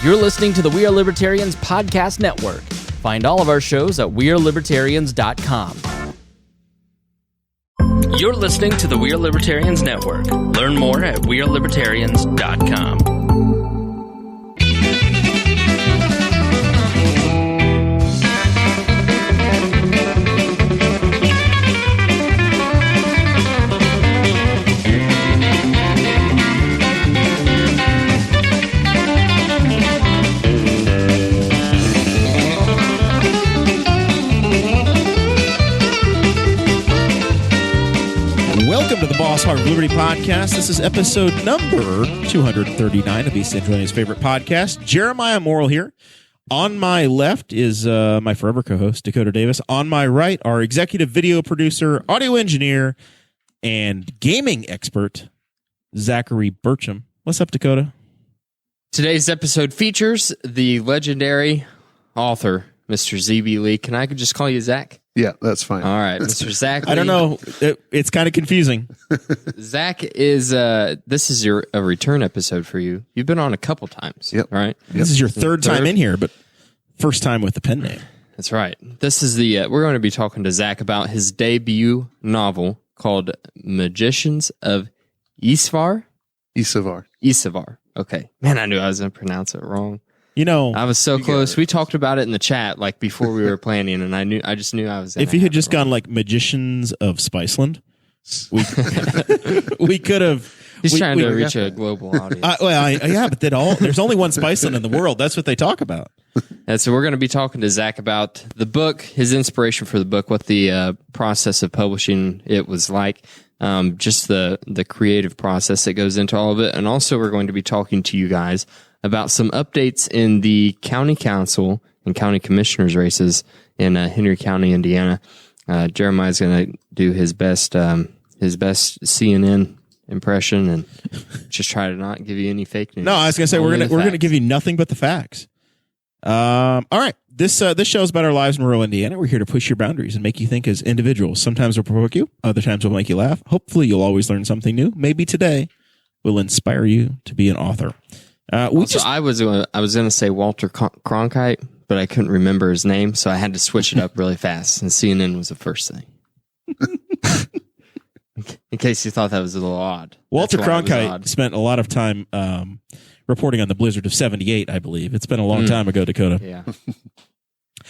You're listening to the We Are Libertarians Podcast Network. Find all of our shows at wearelibertarians.com. You're listening to the We Are Libertarians Network. Learn more at wearelibertarians.com. Welcome to the Boss Hog of Liberty podcast. This is episode number 239 of East Centralia's favorite podcast. Jeremiah Morrell here. On my left is my forever co-host, Dakota Davis. On my right, our executive video producer, audio engineer, and gaming expert, Zachary Burcham. What's up, Dakota? Today's episode features the legendary author, Mr. Z.B. Lee. Can I just call you Zach? Yeah, that's fine. All right, Mr. Zach Lee. I don't know. It's kind of confusing. Zach is, this is a return episode for you. You've been on a couple times, right? This is your third time in here, but first time with the pen name. That's right. This is we're going to be talking to Zach about his debut novel called Magicians of Isavar. Okay. Man, I knew I was going to pronounce it wrong. You know, I was so close. We talked about it in the chat like before we were planning, and I just knew I was. If you had just gone like Magicians of Spiceland, we could have. He's trying to reach a global audience. But there's only one Spiceland in the world. That's what they talk about. And so we're going to be talking to Zach about the book, his inspiration for the book, what the process of publishing it was like, just the creative process that goes into all of it, and also we're going to be talking to you guys about some updates in the county council and county commissioners races in Henry County, Indiana. Jeremiah's going to do his best CNN impression and just try to not give you any fake news. No, I was going to say we're going to give you nothing but the facts. All right, this show is about our lives in rural Indiana. We're here to push your boundaries and make you think as individuals. Sometimes we'll provoke you, other times we'll make you laugh. Hopefully, you'll always learn something new. Maybe today will inspire you to be an author. I was going to say Walter Cronkite, but I couldn't remember his name, so I had to switch it up really fast. And CNN was the first thing. In case you thought that was a little odd. Walter Cronkite spent a lot of time reporting on the blizzard of '78, I believe. It's been a long time ago, Dakota. Yeah.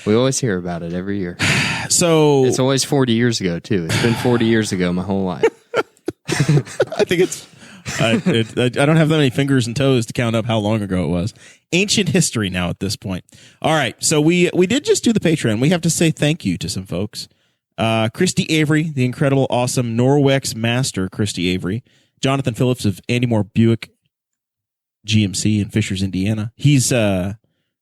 We always hear about it every year. So it's always 40 years ago, too. It's been 40 years ago my whole life. I think it's... I don't have that many fingers and toes to count up how long ago it was. Ancient history now at this point. All right, so we did just do the Patreon. We have to say thank you to some folks. Christy Avery, the incredible, awesome Norwex master, Christy Avery. Jonathan Phillips of Andy Moore Buick GMC in Fishers, Indiana. He's I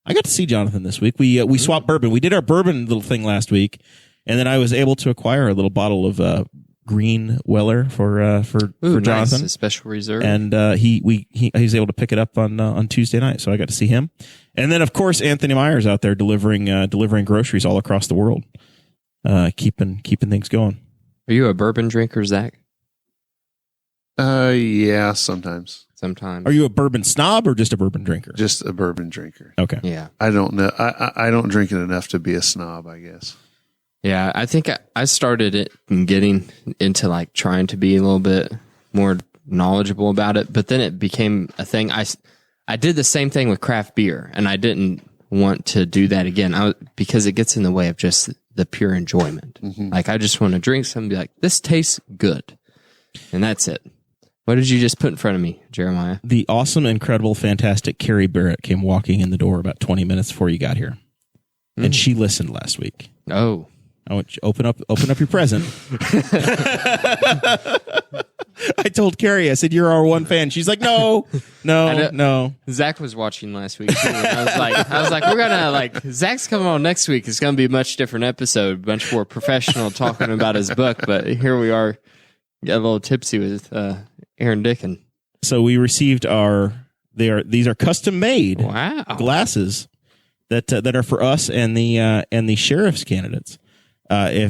got to see Jonathan this week. We swapped bourbon. We did our bourbon little thing last week, and then I was able to acquire a little bottle of Green Weller for Jonathan, nice. A special reserve, and he was able to pick it up on Tuesday night, so I got to see him. And then of course Anthony Myers out there delivering groceries all across the world, keeping things going. Are you a bourbon drinker, Zach? Yeah, sometimes. Are you a bourbon snob or just a bourbon drinker? Just a bourbon drinker. Okay. Yeah. I don't know. I don't drink it enough to be a snob, I guess. Yeah, I think I started it in getting into like trying to be a little bit more knowledgeable about it, but then it became a thing. I did the same thing with craft beer, and I didn't want to do that again because it gets in the way of just the pure enjoyment. Mm-hmm. Like I just want to drink something and be like, this tastes good, and that's it. What did you just put in front of me, Jeremiah? The awesome, incredible, fantastic Carrie Barrett came walking in the door about 20 minutes before you got here, and she listened last week. Oh. I want you to open up your present. I told Carrie, I said, you're our one fan. She's like, no. Zach was watching last week too. I was like, we're gonna Zach's coming on next week. It's gonna be a much different episode, much more professional, talking about his book. But here we are, got a little tipsy with Aaron Dickin. So we received these are custom made glasses that are for us and the sheriff's candidates.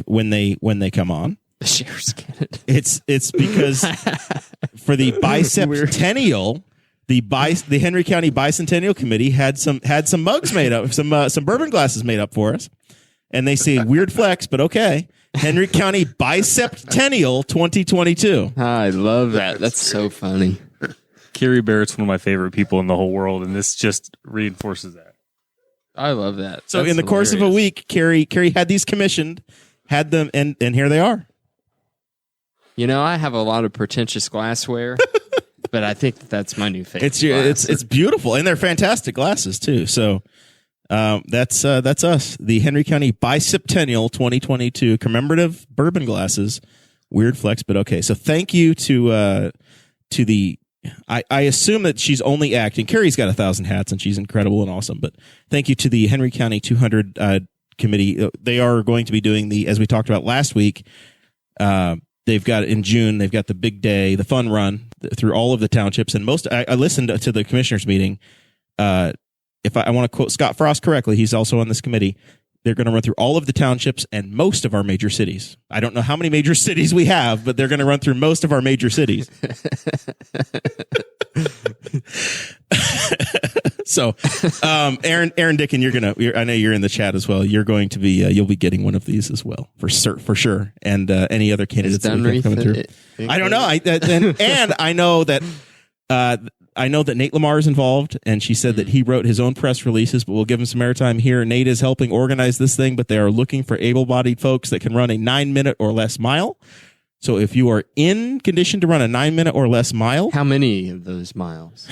When they come on, the sheriff's candidate. It's because for the bicentennial the Henry County Bicentennial Committee had some mugs made up, some bourbon glasses made up for us, and they say weird flex, but okay. Henry County Bicentennial 2022. I love that. That's so funny. Carrie Barrett's one of my favorite people in the whole world, and this just reinforces that. I love that. So That's in the course of a hilarious. week, Carrie had these commissioned, had them, and here they are. You know, I have a lot of pretentious glassware, but I think that's my new favorite. It's beautiful, and they're fantastic glasses too. So that's us, the Henry County Bicentennial 2022 commemorative bourbon glasses. Weird flex, but okay. So thank you to the. I assume that she's only acting. Carrie's got 1,000 hats, and she's incredible and awesome. But thank you to the Henry County 200 committee. They are going to be doing as we talked about last week. They've got in June. They've got the big day, the fun run through all of the townships. And I listened to the commissioners meeting. If I want to quote Scott Frost correctly, he's also on this committee. They're going to run through all of the townships and most of our major cities. I don't know how many major cities we have, but they're going to run through most of our major cities. So, Aaron Dickin, I know you're in the chat as well. You're going to be, you'll be getting one of these as well for sure. And any other candidates that we have coming through. I don't know. And I know that. I know that Nate Lamar is involved, and she said that he wrote his own press releases, but we'll give him some airtime here. Nate is helping organize this thing, but they are looking for able-bodied folks that can run a 9-minute or less mile. So if you are in condition to run a 9-minute or less mile. How many of those miles?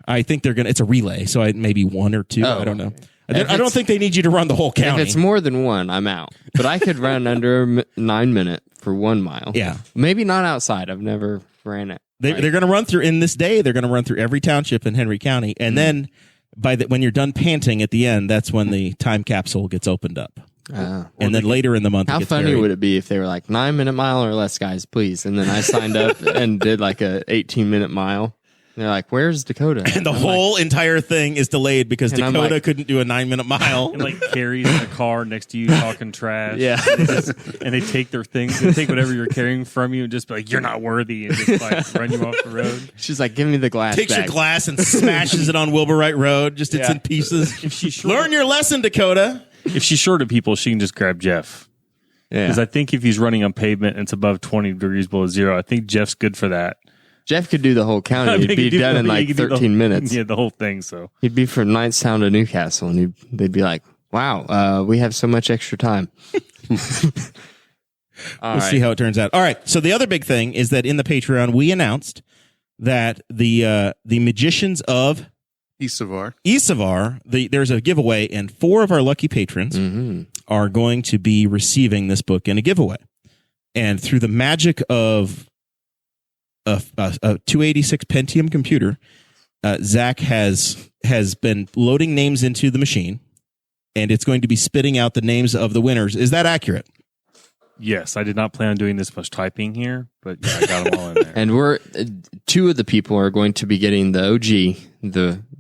I think it's a relay, so maybe 1 or 2. I don't know. I don't think they need you to run the whole county. If it's more than 1, I'm out. But I could run under 9 minute for 1 mile. Yeah. Maybe not outside. I've never ran it. They're going to run through in this day. They're going to run through every township in Henry County, and then when you're done panting at the end, that's when the time capsule gets opened up. And then later in the month, how funny would it be if they were like 9-minute mile or less, guys, please? And then I signed up and did like a 18-minute mile. And they're like, "Where's Dakota?" And the whole entire thing is delayed because Dakota couldn't do a 9-minute mile. And like Carrie's in the car next to you talking trash. Yeah. And they take their things. They take whatever you're carrying from you and just be like, "You're not worthy," and just like run you off the road. She's like, "Give me the glass." Takes back. your glass and smashes it on Wilbur Wright Road. Just it's in pieces. Learn your lesson, Dakota. If she's short of people, she can just grab Jeff. Yeah. Because I think if he's running on pavement and it's above 20 degrees below zero, I think Jeff's good for that. Jeff could do the whole county. He'd be done in like 13 minutes. Yeah, the whole thing. So he'd be from Knightstown to Newcastle, and they'd be like, "Wow, we have so much extra time." We'll see how it turns out. All right. So the other big thing is that in the Patreon, we announced that the magicians of Isavar, there's a giveaway, and 4 of our lucky patrons are going to be receiving this book in a giveaway. And through the magic of a 286 Pentium computer, Zach has been loading names into the machine, and it's going to be spitting out the names of the winners. Is that accurate? yes, I did not plan on doing this much typing here, but yeah, I got them all in there. And we're 2 of the people are going to be getting the OG,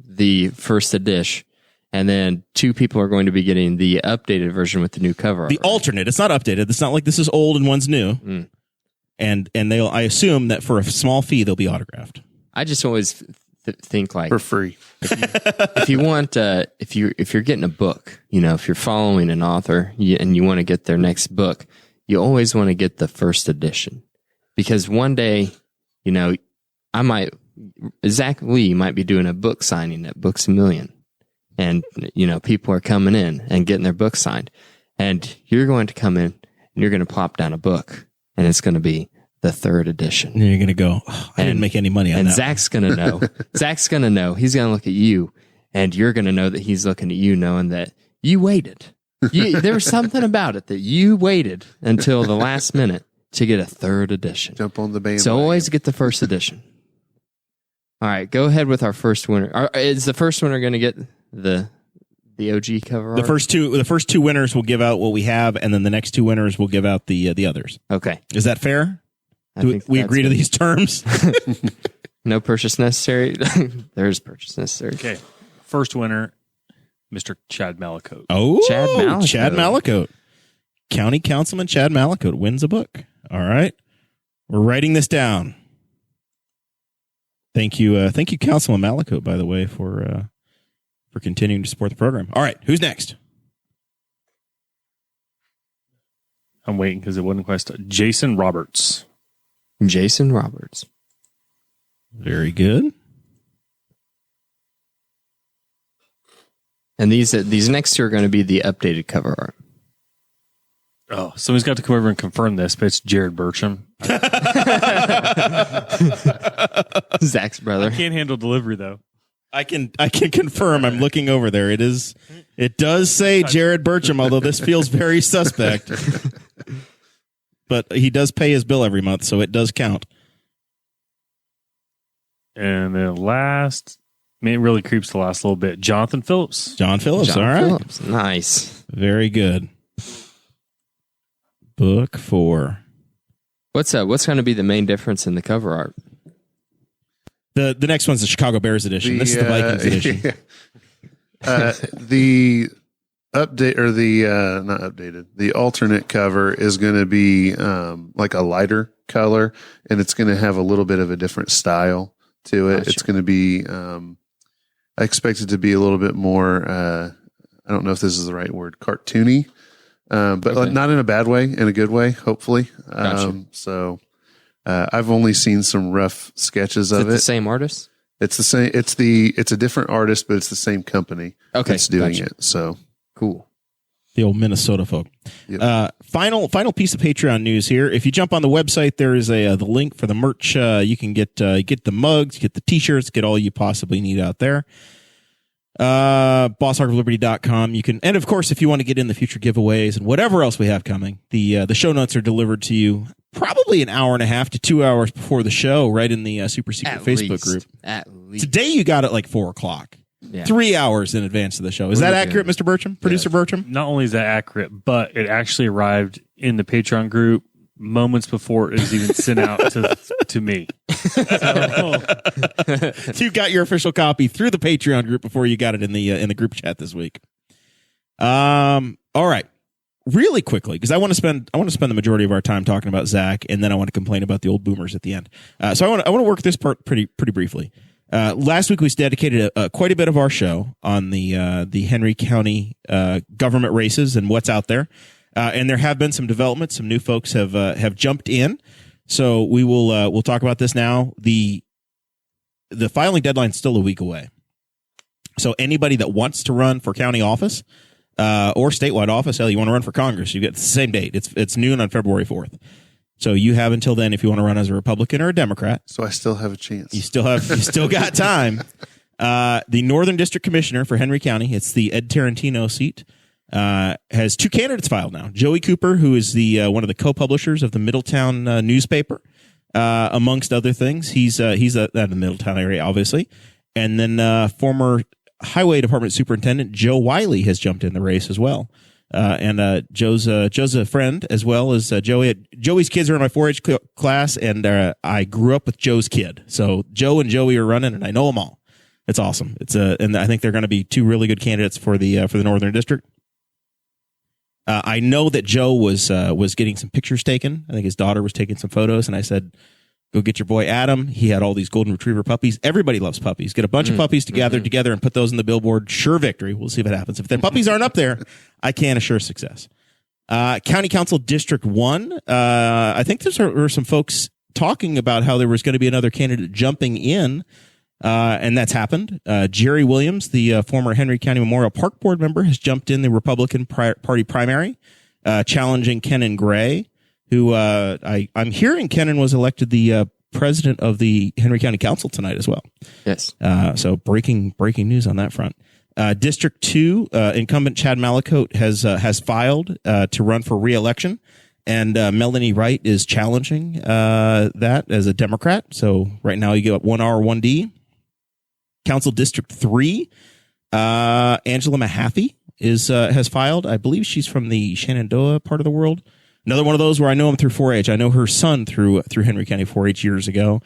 the first edition, and then 2 people are going to be getting the updated version with the new cover. The alternate. It's not updated. It's not like this is old and one's new. Mm. And I assume that for a small fee they'll be autographed. I just always think like for free. If you want, if you're getting a book, if you're following an author and you want to get their next book, you always want to get the first edition, because one day, Zach Lee might be doing a book signing at Books A Million, and people are coming in and getting their book signed, and you're going to come in and you're going to plop down a book, and it's going to be the 3rd edition. And you're going to go, I didn't make any money on that. And Zach's going to know. Zach's going to know. He's going to look at you, and you're going to know that he's looking at you, knowing that you waited. There was something about it that you waited until the last minute to get a 3rd edition. Jump on the bandwagon. So always get the first edition. All right, go ahead with our first winner. Is the first winner going to get the OG cover art? The first two winners will give out what we have, and then the next 2 winners will give out the others. Okay. Is that fair? Do we agree to these terms? No purchase necessary. There's purchase necessary. Okay. First winner, Mr. Chad Malacote. Oh, Chad Malacote. County Councilman Chad Malacote wins a book. All right. We're writing this down. Thank you, Councilman Malakote, by the way, for continuing to support the program. All right, who's next? I'm waiting because it wasn't quite Jason Roberts. Jason Roberts. Very good. And these next two are going to be the updated cover art. Oh, somebody's got to come over and confirm this, but it's Jared Burcham. Zach's brother. I can't handle delivery though. I can confirm. I'm looking over there. It does say Jared Burcham, although this feels very suspect. But he does pay his bill every month, so it does count. And then last, it really creeps the last little bit. Jonathan Phillips. John Phillips. John all right. Phillips. Nice. Very good. Book 4. What's going to be the main difference in the cover art? The next one's the Chicago Bears edition. This is the Vikings edition. The update or the not updated, the alternate cover is going to be like a lighter color, and it's going to have a little bit of a different style to it. Gotcha. It's going to be I expect it to be a little bit more I don't know if this is the right word, cartoony, but Okay. not in a bad way, in a good way, hopefully. Gotcha. So I've only seen some rough sketches Is of it it. the same artist? It's the same. It's a different artist, but it's the same company that's doing gotcha. it. So Cool. The old Minnesota folk. Yep. Final piece of Patreon news here. If you jump on the website, there is the link for the merch. You can get the mugs, get the t-shirts, get all you possibly need out there. BossHogofLiberty.com. You can, and of course, if you want to get in the future giveaways and whatever else we have coming, the show notes are delivered to you probably an hour and a half to 2 hours before the show, right in the super secret At Facebook least. group. At least. Today you got it like 4:00. Yeah. 3 hours in advance of the show. Is that Really accurate, good. Mr. Burcham? Producer Burcham? Not only is that accurate, but it actually arrived in the Patreon group moments before it was even sent out to me. You got your official copy through the Patreon group before you got it in the group chat this week. All right. Really quickly, because I want to spend the majority of our time talking about Zach, and then I want to complain about the old boomers at the end. So I want to work this part pretty briefly. Last week we dedicated quite a bit of our show on the Henry County government races and what's out there, and there have been some developments. Some new folks have jumped in, so we'll talk about this now. The filing deadline is still a week away, so anybody that wants to run for county office or statewide office, hell, you want to run for Congress, you get the same date. It's noon on February 4th. So you have until then if you want to run as a Republican or a Democrat. So I still have a chance. You still got time. The Northern District Commissioner for Henry County, it's the Ed Tarantino seat, has 2 candidates filed now. Joey Cooper, who is the one of the co-publishers of the Middletown newspaper, amongst other things. He's out of the Middletown area, obviously. And then former Highway Department Superintendent Joe Wiley has jumped in the race as well. And Joe's a friend as well as Joey. Joey's kids are in my 4-H class, and I grew up with Joe's kid. So Joe and Joey are running, and I know them all. It's awesome. And I think they're going to be 2 really good candidates for the Northern District. I know that Joe was getting some pictures taken. I think his daughter was taking some photos, and I said, go get your boy Adam. He had all these golden retriever puppies. Everybody loves puppies. Get a bunch of puppies together and put those in the billboard. Sure victory. We'll see what happens. If the puppies aren't up there, I can't assure success. County Council District 1. I think there were some folks talking about how there was going to be another candidate jumping in, and that's happened. Jerry Williams, the former Henry County Memorial Park Board member, has jumped in the Republican Party primary, challenging Kenan Gray, who I'm hearing Kenan was elected the president of the Henry County Council tonight as well. Yes. So breaking news on that front. District 2 incumbent Chad Malakote has filed to run for re-election, and Melanie Wright is challenging that as a Democrat. So right now you get 1R, 1D. Council District 3, Angela Mahaffey has filed. I believe she's from the Shenandoah part of the world. Another one of those where I know him through 4-H. I know her son through Henry County 4-H years ago.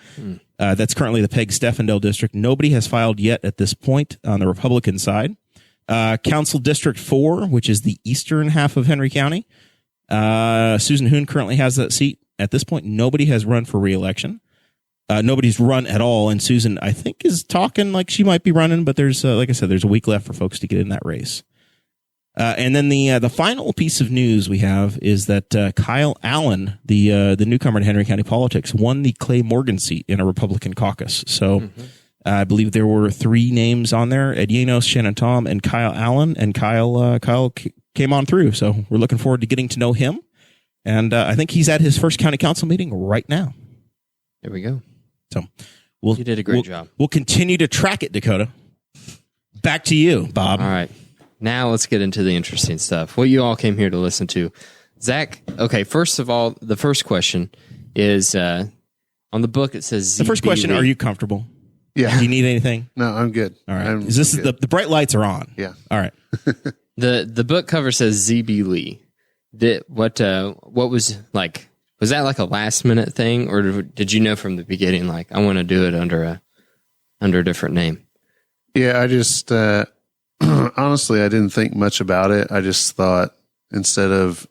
That's currently the Peg Steffendale district. Nobody has filed yet at this point on the Republican side. Council District 4, which is the eastern half of Henry County. Susan Hoon currently has that seat. At this point, nobody has run for re-election. Nobody's run at all, and Susan, I think, is talking like she might be running, but there's, like I said, there's a week left for folks to get in that race. And then the final piece of news we have is that Kyle Allen, the newcomer to Henry County politics, won the Clay Morgan seat in a Republican caucus. So I believe there were 3 names on there: Ed Yanos, Shannon Tom, and Kyle Allen. And Kyle came on through. So we're looking forward to getting to know him. And I think he's at his first county council meeting right now. There we go. So you did a great job. We'll continue to track it, Dakota. Back to you, Bob. All right. Now let's get into the interesting stuff. What you all came here to listen to. Zach, okay, first of all, the first question is on the book it says the first question, are you comfortable? Yeah. Do you need anything? No, I'm good. All right. The bright lights are on. Yeah. All right. The book cover says ZB Lee. What was like, was that like a last minute thing, or did you know from the beginning, like, I want to do it under a different name? Yeah, I just honestly, I didn't think much about it. I just thought instead of,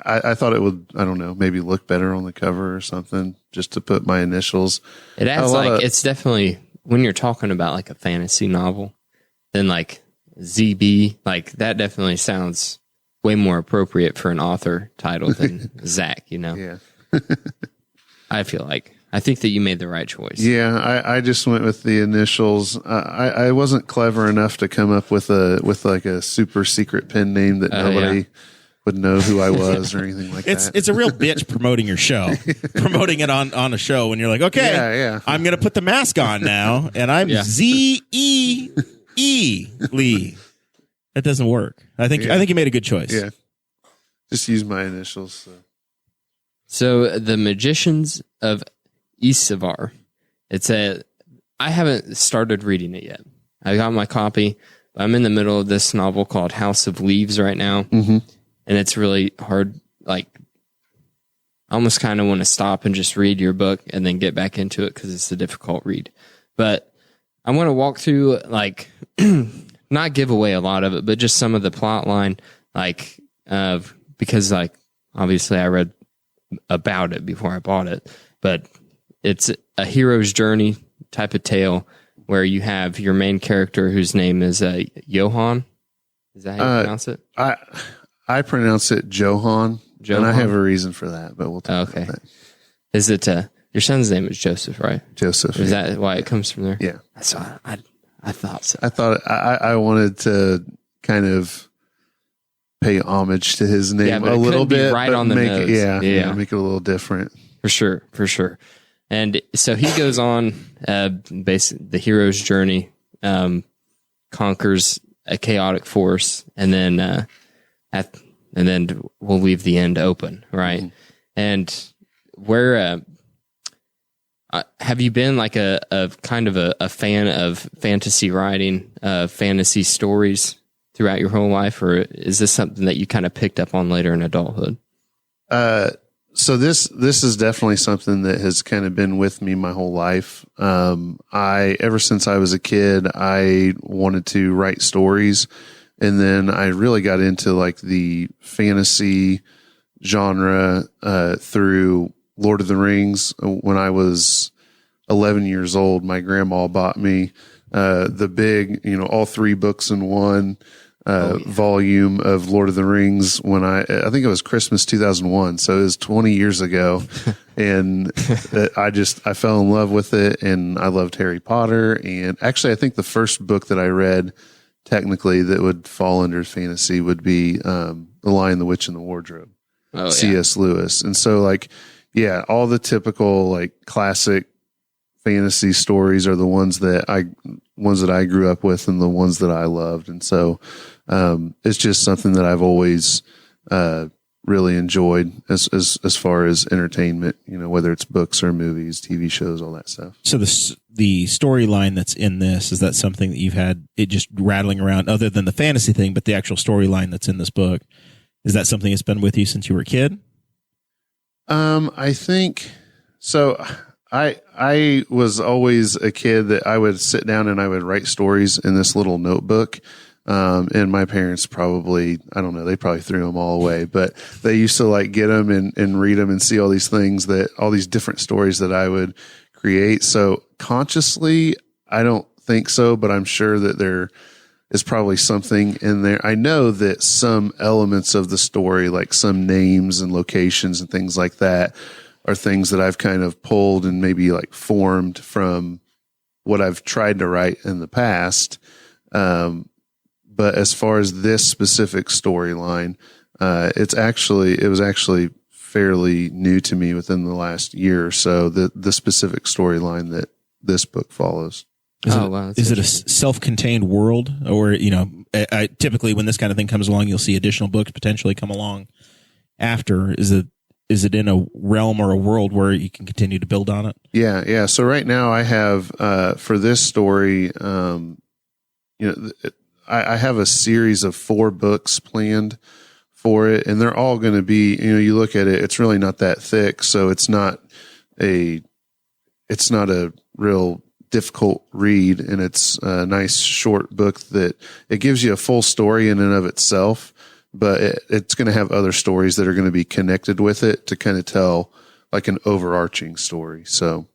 I thought it would, I don't know, maybe look better on the cover or something, just to put my initials. It adds it's definitely, when you're talking about like a fantasy novel, then like ZB, like that definitely sounds way more appropriate for an author title than Zach, you know? Yeah. I think that you made the right choice. Yeah, I just went with the initials. I wasn't clever enough to come up with like a super secret pen name that nobody would know who I was or anything like that. It's a real bitch promoting your show, promoting it on a show when you're like, okay, I'm going to put the mask on now, and I'm ZEE Lee. That doesn't work. I think you made a good choice. Yeah, just use my initials. So the Magicians of Isavar. I haven't started reading it yet. I got my copy, but I'm in the middle of this novel called House of Leaves right now. Mm-hmm. And it's really hard. Like, I almost kind of want to stop and just read your book and then get back into it because it's a difficult read. But I want to walk through, like, not give away a lot of it, but just some of the plot line, like, because, like, obviously I read about it before I bought it, but it's a hero's journey type of tale where you have your main character whose name is Johan. Is that how you pronounce it? I pronounce it Johan, and I have a reason for that, but we'll talk about that. Is it your son's name is Joseph, right? Joseph. Is that why it comes from there? Yeah. That's why I thought so. I thought I wanted to kind of pay homage to his name a little bit, right on the nose. Make it a little different. For sure. And so he goes on, basically the hero's journey, conquers a chaotic force, and then we'll leave the end open, right? Mm-hmm. And where have you been like a kind of a fan of fantasy writing, fantasy stories throughout your whole life, or is this something that you kind of picked up on later in adulthood? So this is definitely something that has kind of been with me my whole life. Ever since I was a kid, I wanted to write stories, and then I really got into like the fantasy genre through Lord of the Rings. When I was 11 years old, my grandma bought me the big, all 3 books in one volume of Lord of the Rings when I think it was Christmas 2001. So it was 20 years ago. And I fell in love with it, and I loved Harry Potter. And actually, I think the first book that I read technically that would fall under fantasy would be The Lion, the Witch, and the Wardrobe, C.S. Lewis. And so all the typical like classic fantasy stories are the ones that I grew up with and the ones that I loved. And so it's just something that I've always really enjoyed as far as entertainment, whether it's books or movies, TV shows, all that stuff. So the storyline that's in this, is that something that you've had it just rattling around, other than the fantasy thing, but the actual storyline that's in this book, is that something that's been with you since you were a kid? I think so. I was always a kid that I would sit down and I would write stories in this little notebook. And my parents probably, I don't know, they probably threw them all away, but they used to like get them and read them and see all these things all these different stories that I would create. So consciously, I don't think so, but I'm sure that there is probably something in there. I know that some elements of the story, like some names and locations and things like that, are things that I've kind of pulled and maybe like formed from what I've tried to write in the past. But as far as this specific storyline, it was actually fairly new to me within the last year or so, the specific storyline that this book follows. Is it a self-contained world, or, you know, I typically when this kind of thing comes along, you'll see additional books potentially come along after. Is it in a realm or a world where you can continue to build on it? Yeah. So right now I have, for this story, I have a series of 4 books planned for it, and they're all going to be, you look at it, it's really not that thick. So it's not a real difficult read, and it's a nice short book that it gives you a full story in and of itself, but it's going to have other stories that are going to be connected with it to kind of tell like an overarching story. So,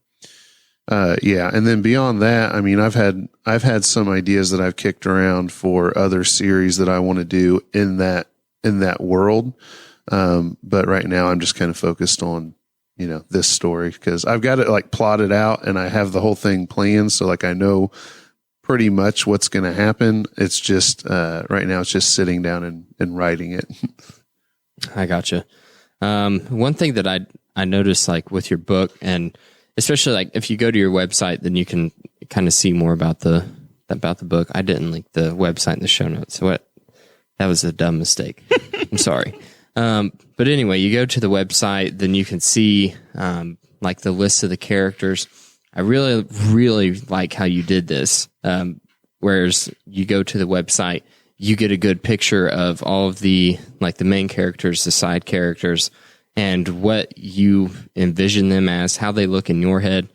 and then beyond that, I mean, I've had some ideas that I've kicked around for other series that I want to do in that world. But right now I'm just kind of focused on, this story, because I've got it like plotted out and I have the whole thing planned. So like I know pretty much what's going to happen. It's just, right now it's just sitting down and writing it. I gotcha. One thing that I noticed, like with your book, and especially like if you go to your website, then you can kind of see more about the book. I didn't link the website in the show notes. So that was a dumb mistake. I'm sorry. But anyway, you go to the website, then you can see, like the list of the characters. I really, really like how you did this. Whereas you go to the website, you get a good picture of all of the main characters, the side characters, and what you envision them as, how they look in your head.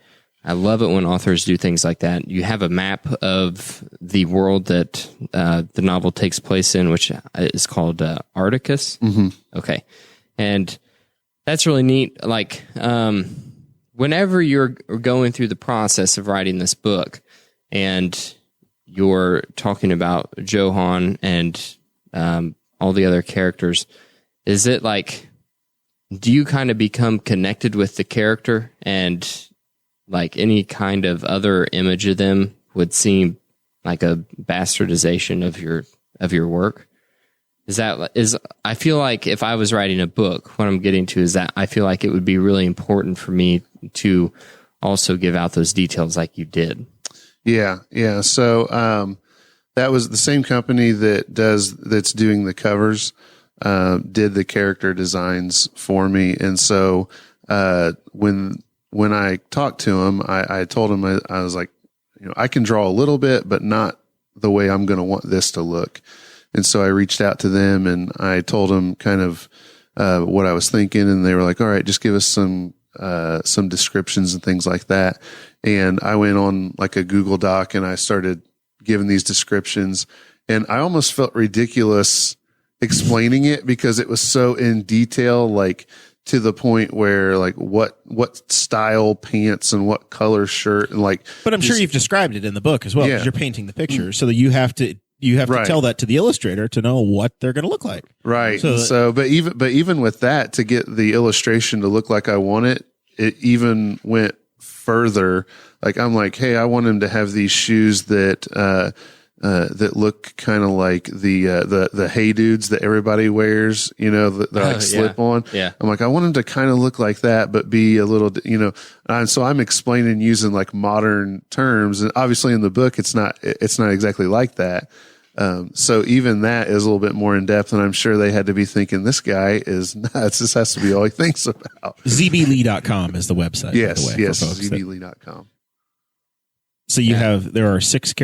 I love it when authors do things like that. You have a map of the world that the novel takes place in, which is called Articus. Mm-hmm. Okay. And that's really neat. Like, whenever you're going through the process of writing this book and you're talking about Johan and all the other characters, is it like, do you kind of become connected with the character, and like any kind of other image of them would seem like a bastardization of your work? I feel like if I was writing a book, what I'm getting to is that I feel like it would be really important for me to also give out those details like you did. Yeah. So that was the same company that's doing the covers, did the character designs for me. And so when I talked to him, I told him, I was like, I can draw a little bit, but not the way I'm going to want this to look. And so I reached out to them and I told them kind of what I was thinking, and they were like, all right, just give us some descriptions and things like that. And I went on like a Google Doc and I started giving these descriptions, and I almost felt ridiculous explaining it because it was so in detail, like to the point where like what style pants and what color shirt and like. But I'm sure you've described it in the book as well, because you're painting the picture, so that you have to right. tell that to the illustrator to know what they're going to look like. Right. But even with that, to get the illustration to look like I want it even went further. Like I'm like, hey, I want him to have these shoes that look kind of like the Hey Dudes that everybody wears, that like slip on. Yeah. I'm like, I want him to kind of look like that, but be a little, and so I'm explaining using like modern terms, and obviously in the book, it's not exactly like that. So even that is a little bit more in depth, and I'm sure they had to be thinking, this guy is nuts. This has to be all he thinks about. zblee.com is the website. Yes, by the way, yes, for folks zblee.com. So there are six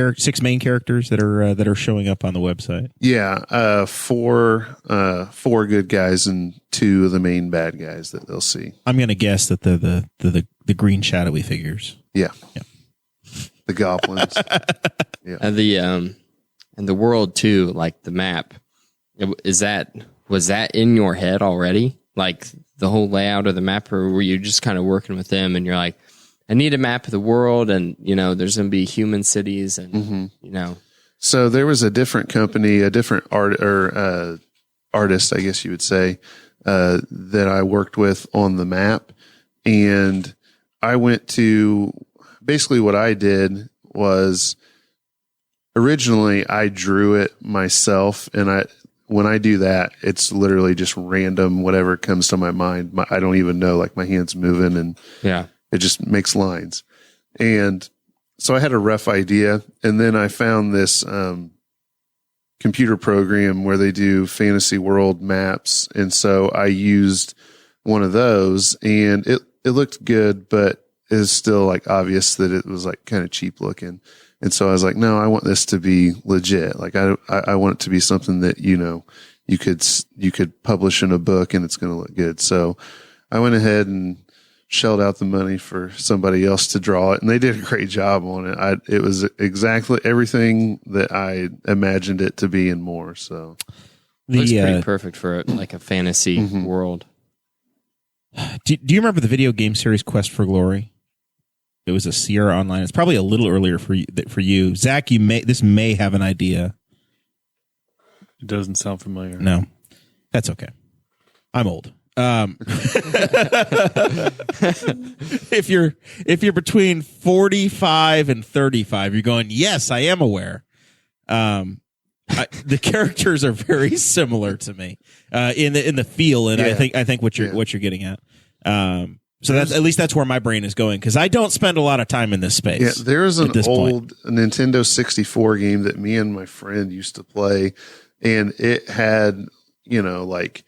main characters that are showing up on the website. Yeah, four good guys and 2 of the main bad guys that they'll see. I'm going to guess that the green shadowy figures. Yeah. The goblins. Yeah. And the world too, like the map. Was that in your head already? Like the whole layout of the map, or were you just kind of working with them and you're like, I need a map of the world, and there's going to be human cities, and So there was a different company, a different artist, I guess you would say, that I worked with on the map, and I went to basically what I did was originally I drew it myself, and when I do that, it's literally just random, whatever comes to my mind. I don't even know, like my hand's moving, and it just makes lines. And so I had a rough idea, and then I found this computer program where they do fantasy world maps, and so I used one of those, and it looked good, but it was still like obvious that it was like kind of cheap looking. And so I was like, no, I want this to be legit. Like I want it to be something that, you could publish in a book and it's going to look good. So I went ahead and shelled out the money for somebody else to draw it, and they did a great job on it. It was exactly everything that I imagined it to be and more. So looks pretty perfect for like a fantasy world. Do you remember the video game series Quest for Glory? It was a Sierra Online. It's probably a little earlier for you. Zach, this may have an idea. It doesn't sound familiar. No, that's okay. I'm old. If you're between 45 and 35, you're going, yes, I am aware. The characters are very similar to me in the feel, and I think what you're getting at. So that's where my brain is going, because I don't spend a lot of time in this space. Yeah, there's an old Nintendo 64 game that me and my friend used to play, and it had like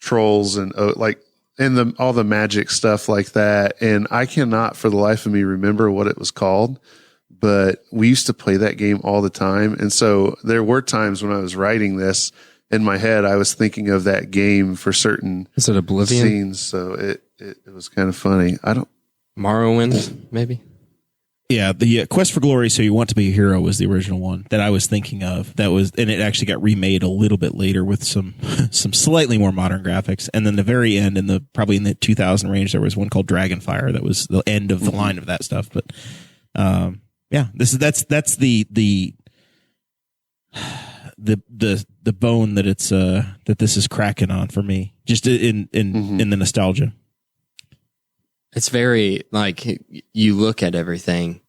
trolls and all the magic stuff like that. And I cannot for the life of me remember what it was called, but we used to play that game all the time. And so there were times when I was writing this in my head, I was thinking of that game for certain Is it Oblivion? scenes. So it was kind of funny. Morrowind, maybe? Yeah, the Quest for Glory, So You Want to Be a Hero was the original one that I was thinking of. And it actually got remade a little bit later with some slightly more modern graphics. And then the very end, probably in the 2000 range, there was one called Dragonfire that was the end of the line of that stuff. But that's the bone that it's that this is cracking on for me, just in the nostalgia. It's very like you look at everything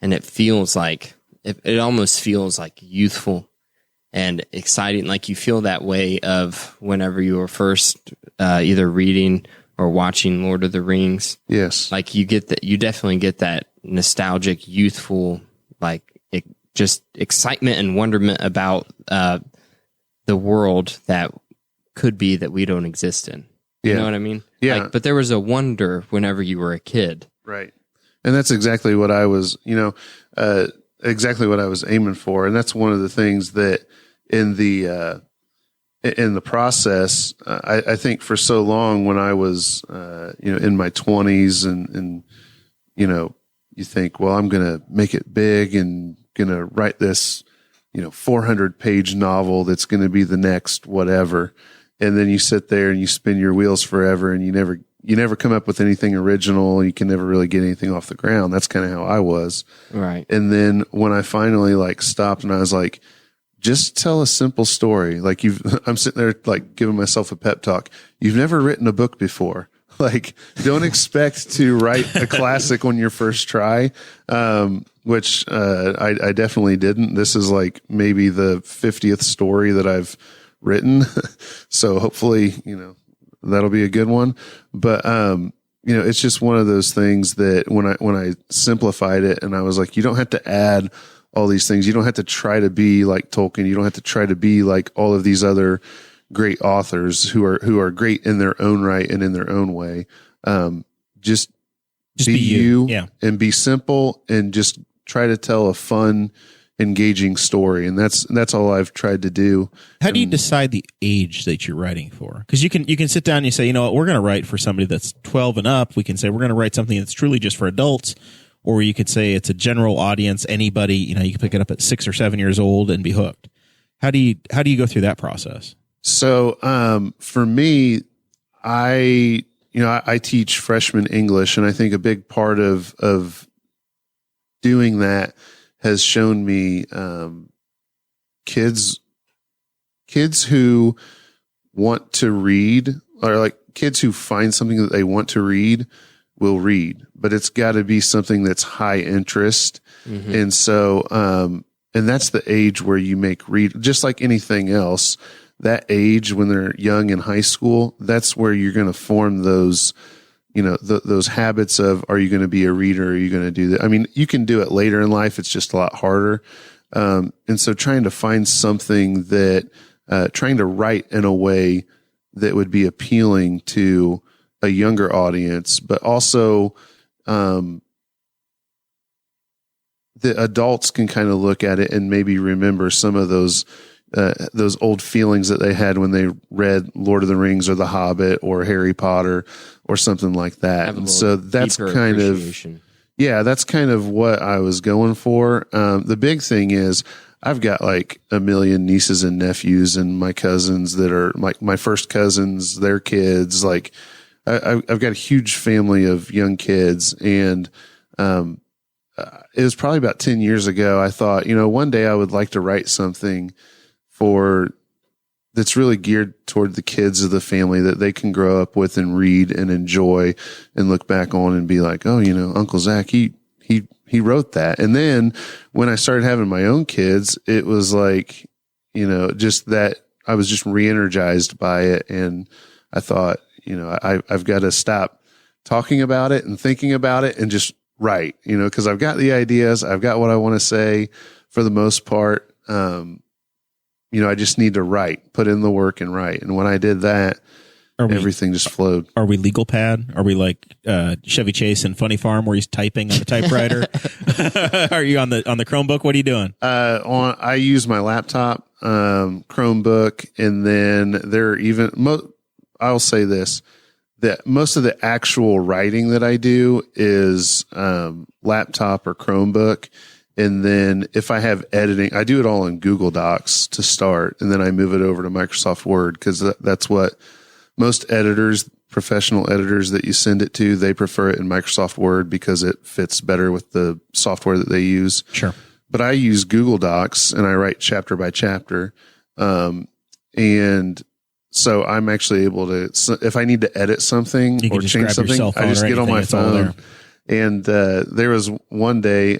and it feels like it almost feels like youthful and exciting. Like you feel that way of whenever you were first either reading or watching Lord of the Rings. Yes. Like you definitely get that nostalgic, youthful, like just excitement and wonderment about the world that could be that we don't exist in. You know what I mean? Yeah. But there was a wonder whenever you were a kid. Right. And that's exactly what I was, exactly what I was aiming for. And that's one of the things that in the process, I think for so long when I was, in my 20s and you think, well, I'm going to make it big and going to write this, 400-page novel that's going to be the next whatever. And then you sit there and you spin your wheels forever, and you never come up with anything original. You can never really get anything off the ground. That's kind of how I was. Right. And then when I finally stopped and I was like, just tell a simple story. Like I'm sitting there giving myself a pep talk. You've never written a book before. Don't expect to write a classic on your first try. Which I definitely didn't. This is maybe the 50th story that I've written. So hopefully, that'll be a good one. But, it's just one of those things that when I simplified it and I was like, you don't have to add all these things. You don't have to try to be like Tolkien. You don't have to try to be like all of these other great authors who are great in their own right and in their own way. Just be you and be simple and just try to tell a fun, engaging story, and that's all I've tried to do. How do you decide the age that you're writing for? Because you can sit down and you say, we're going to write for somebody that's 12 and up. We can say we're going to write something that's truly just for adults, or you could say it's a general audience. Anybody, you can pick it up at 6 or 7 years old and be hooked. How do you go through that process? So for me, I I teach freshman English, and I think a big part of doing that has shown me kids who want to read, or like kids who find something that they want to read will read, but it's got to be something that's high interest. Mm-hmm. And so, and that's the age where you make read, just like anything else, that age when they're young in high school, that's where you're going to form those, those habits of, are you going to be a reader? Are you going to do that? I mean, you can do it later in life. It's just a lot harder. And so trying to find something that, trying to write in a way that would be appealing to a younger audience, but also, the adults can kind of look at it and maybe remember some of those old feelings that they had when they read Lord of the Rings or The Hobbit or Harry Potter or something like that. And so that's kind of, that's kind of what I was going for. The big thing is I've got like a million nieces and nephews and my cousins that are like my first cousins, their kids. Like I've got a huge family of young kids, and, it was probably about 10 years ago. I thought, one day I would like to write something that's really geared toward the kids of the family that they can grow up with and read and enjoy and look back on and be like, oh, Uncle Zach, he wrote that. And then when I started having my own kids, it was like, just that I was just re-energized by it. And I thought, I've got to stop talking about it and thinking about it and just write, because I've got the ideas, I've got what I want to say for the most part. I just need to write, put in the work and write. And when I did that, everything just flowed. Are we Legal Pad? Are we like Chevy Chase and Funny Farm where he's typing on the typewriter? Are you on the Chromebook? What are you doing? I use my laptop, Chromebook, and then there are even I'll say this, that most of the actual writing that I do is laptop or Chromebook. And then if I have editing, I do it all in Google Docs to start, and then I move it over to Microsoft Word, because that's what most editors, professional editors that you send it to, they prefer it in Microsoft Word because it fits better with the software that they use. Sure. But I use Google Docs and I write chapter by chapter. And so I'm actually able to, if I need to edit something or change something, I just get on my phone. And there was one day,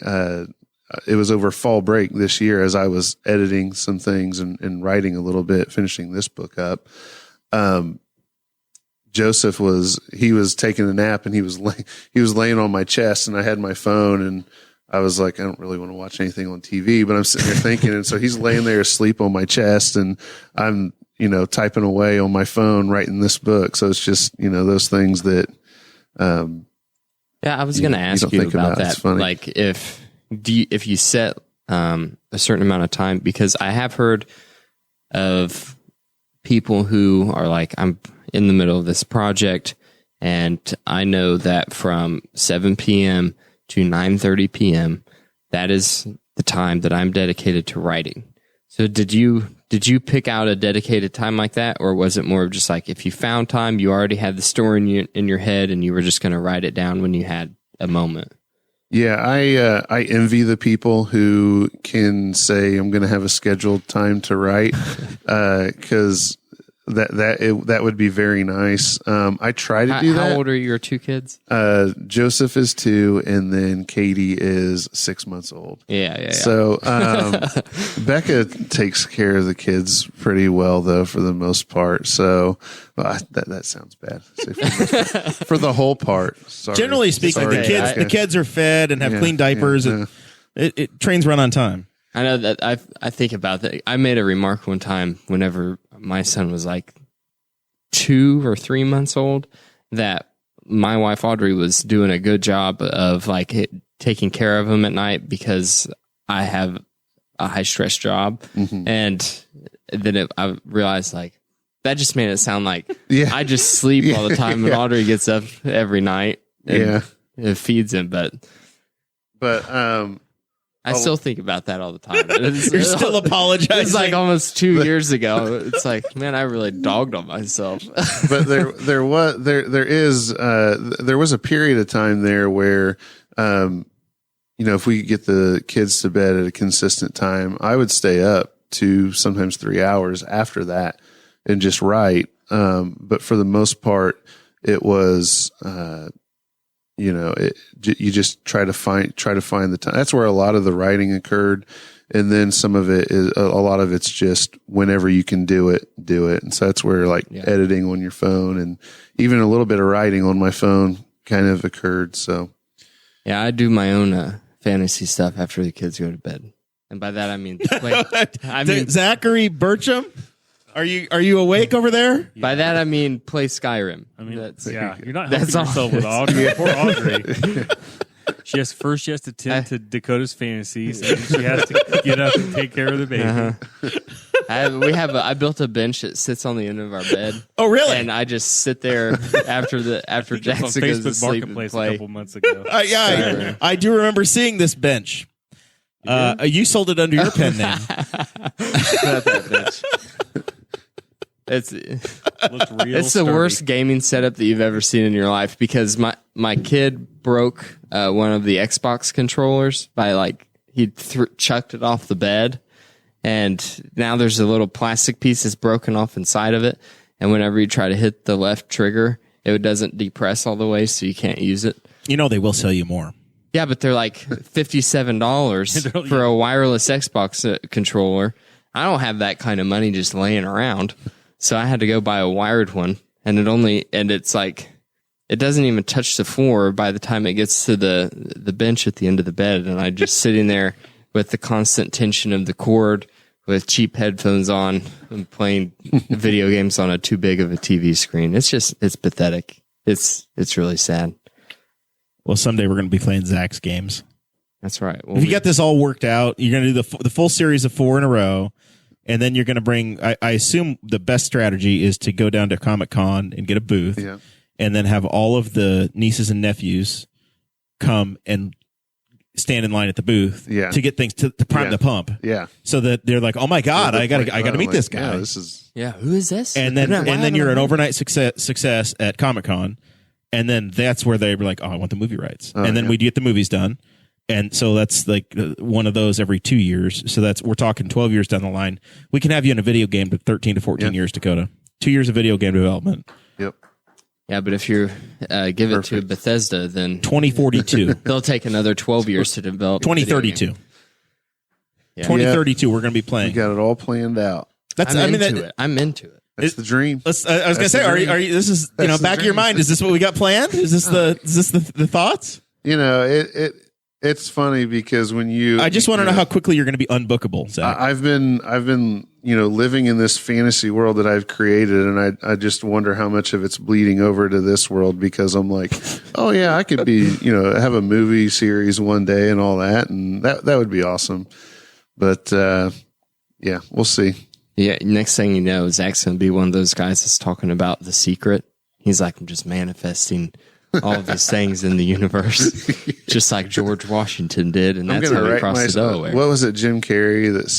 it was over fall break this year as I was editing some things and writing a little bit, finishing this book up. Joseph was taking a nap, and he was laying on my chest, and I had my phone, and I was like, I don't really want to watch anything on TV, but I'm sitting there thinking. And so he's laying there asleep on my chest, and I'm, typing away on my phone, writing this book. So it's just, those things that, I was going to ask you about that. Like if you set, a certain amount of time, because I have heard of people who are like, I'm in the middle of this project, and I know that from 7 p.m. to 9:30 p.m., that is the time that I'm dedicated to writing. So did you pick out a dedicated time like that, or was it more of just like, if you found time, you already had the story in your head and you were just going to write it down when you had a moment? Yeah, I envy the people who can say, I'm going to have a scheduled time to write, because that would be very nice. I try to do that. How old are your two kids? Joseph is 2, and then Katie is 6 months old. Yeah. So, Becca takes care of the kids pretty well, though, for the most part. So, that sounds bad. For the whole part. Sorry. Generally speaking, the kids are fed and have clean diapers, and trains run on time. I know that I think about that. I made a remark one time whenever my son was like 2 or 3 months old, that my wife Audrey was doing a good job of like taking care of him at night, because I have a high stress job. Mm-hmm. And then I realized like that just made it sound like I just sleep all the time, and Audrey gets up every night and it feeds him. But I still think about that all the time. You're still apologizing. It's like almost 2 years ago. It's like, man, I really dogged on myself. But there was a period of time there where, if we could get the kids to bed at a consistent time, I would stay up 2, sometimes 3 hours after that and just write. But for the most part, it was, you just try to find the time. That's where a lot of the writing occurred. And then some of it is, a lot of it's just whenever you can do it. And so that's where editing on your phone and even a little bit of writing on my phone kind of occurred. So yeah, I do my own fantasy stuff after the kids go to bed. And by that, I mean, Zachary Burcham. Are you awake over there? By that I mean play Skyrim. I mean, that's, you're not helping yourself with Audrey. Poor Audrey. She has to tend to Dakota's fantasies, and she has to get up and take care of the baby. I built a bench that sits on the end of our bed. Oh, really? And I just sit there after Jackson goes to Facebook sleep and Marketplace play. a couple months ago. I do remember seeing this bench. You sold it under your pen name. Not that bench. It's the worst gaming setup that you've ever seen in your life because my kid broke one of the Xbox controllers by he chucked it off the bed, and now there's a little plastic piece that's broken off inside of it, and whenever you try to hit the left trigger, it doesn't depress all the way, so you can't use it. They will sell you more. Yeah, but they're like $57 for a wireless Xbox controller. I don't have that kind of money just laying around. So I had to go buy a wired one, and it's like, it doesn't even touch the floor by the time it gets to the bench at the end of the bed. And I just sitting there with the constant tension of the cord with cheap headphones on and playing video games on a too big of a TV screen. It's pathetic. It's really sad. Well, someday we're going to be playing Zach's games. That's right. If you got this all worked out, you're going to do the full series of 4 in a row. And then you're going to bring, I assume the best strategy is to go down to Comic-Con and get a booth and then have all of the nieces and nephews come and stand in line at the booth to get things to prime the pump. Yeah. So that they're like, oh my God, I got to meet this guy. Who is this? And then you're an overnight success at Comic-Con. And then that's where they were like, oh, I want the movie rights. And then we get the movies done. And so that's like one of those every 2 years. So we're talking 12 years down the line. We can have you in a video game to 13 to 14 years, Dakota. 2 years of video game development. Yep. Yeah, but if you give it to Bethesda, then 2042. They'll take another 12 years to develop. 2032. 2032, we're going to be playing. You got it all planned out. I'm into it. That's the dream. I was going to say, are you? This is back of your mind. Is this what we got planned? Is this the thoughts? It's funny because when I just want to know how quickly you're going to be unbookable, Zach. I've been living in this fantasy world that I've created, and I just wonder how much of it's bleeding over to this world because I'm like, oh yeah, I could be have a movie series one day and all that, and that would be awesome. But yeah, we'll see. Yeah, next thing you know, Zach's going to be one of those guys that's talking about The Secret. He's like, I'm just manifesting all of these things in the universe, just like George Washington did, and that's how he crossed the Delaware. What was it, Jim Carrey, that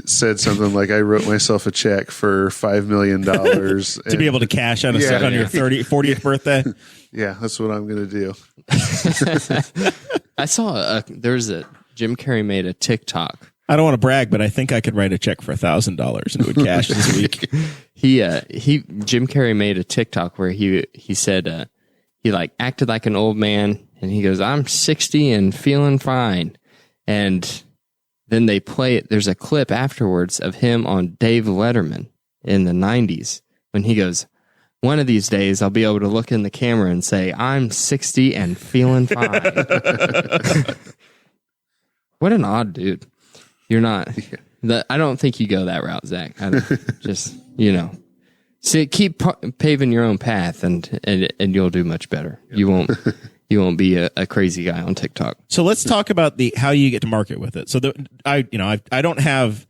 said something like, I wrote myself a check for $5 million to be able to cash on your 40th birthday? Yeah, that's what I'm going to do. I saw Jim Carrey made a TikTok. I don't want to brag, but I think I could write a check for $1,000 and it would cash this week. Jim Carrey made a TikTok where he said he acted like an old man, and he goes, I'm 60 and feeling fine. And then they play it. There's a clip afterwards of him on Dave Letterman in the 90s when he goes, one of these days I'll be able to look in the camera and say, I'm 60 and feeling fine. What an odd dude. You're not. I don't think you go that route, Zach. Just, keep paving your own path, and you'll do much better. You won't be a crazy guy on TikTok. So let's talk about how you get to market with it. So I don't have.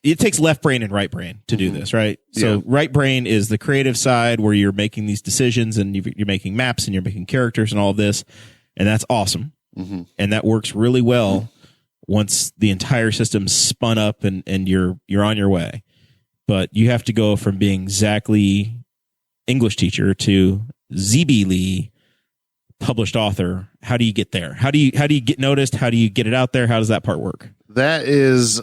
It takes left brain and right brain to do this, right? So right brain is the creative side where you're making these decisions and you're making maps and you're making characters and all of this, and that's awesome, and that works really well. once the entire system's spun up and you're on your way. But you have to go from being Zach Lee, English teacher, to ZB Lee, published author. How do you get there? How do you get noticed? How do you get it out there? How does that part work? That is,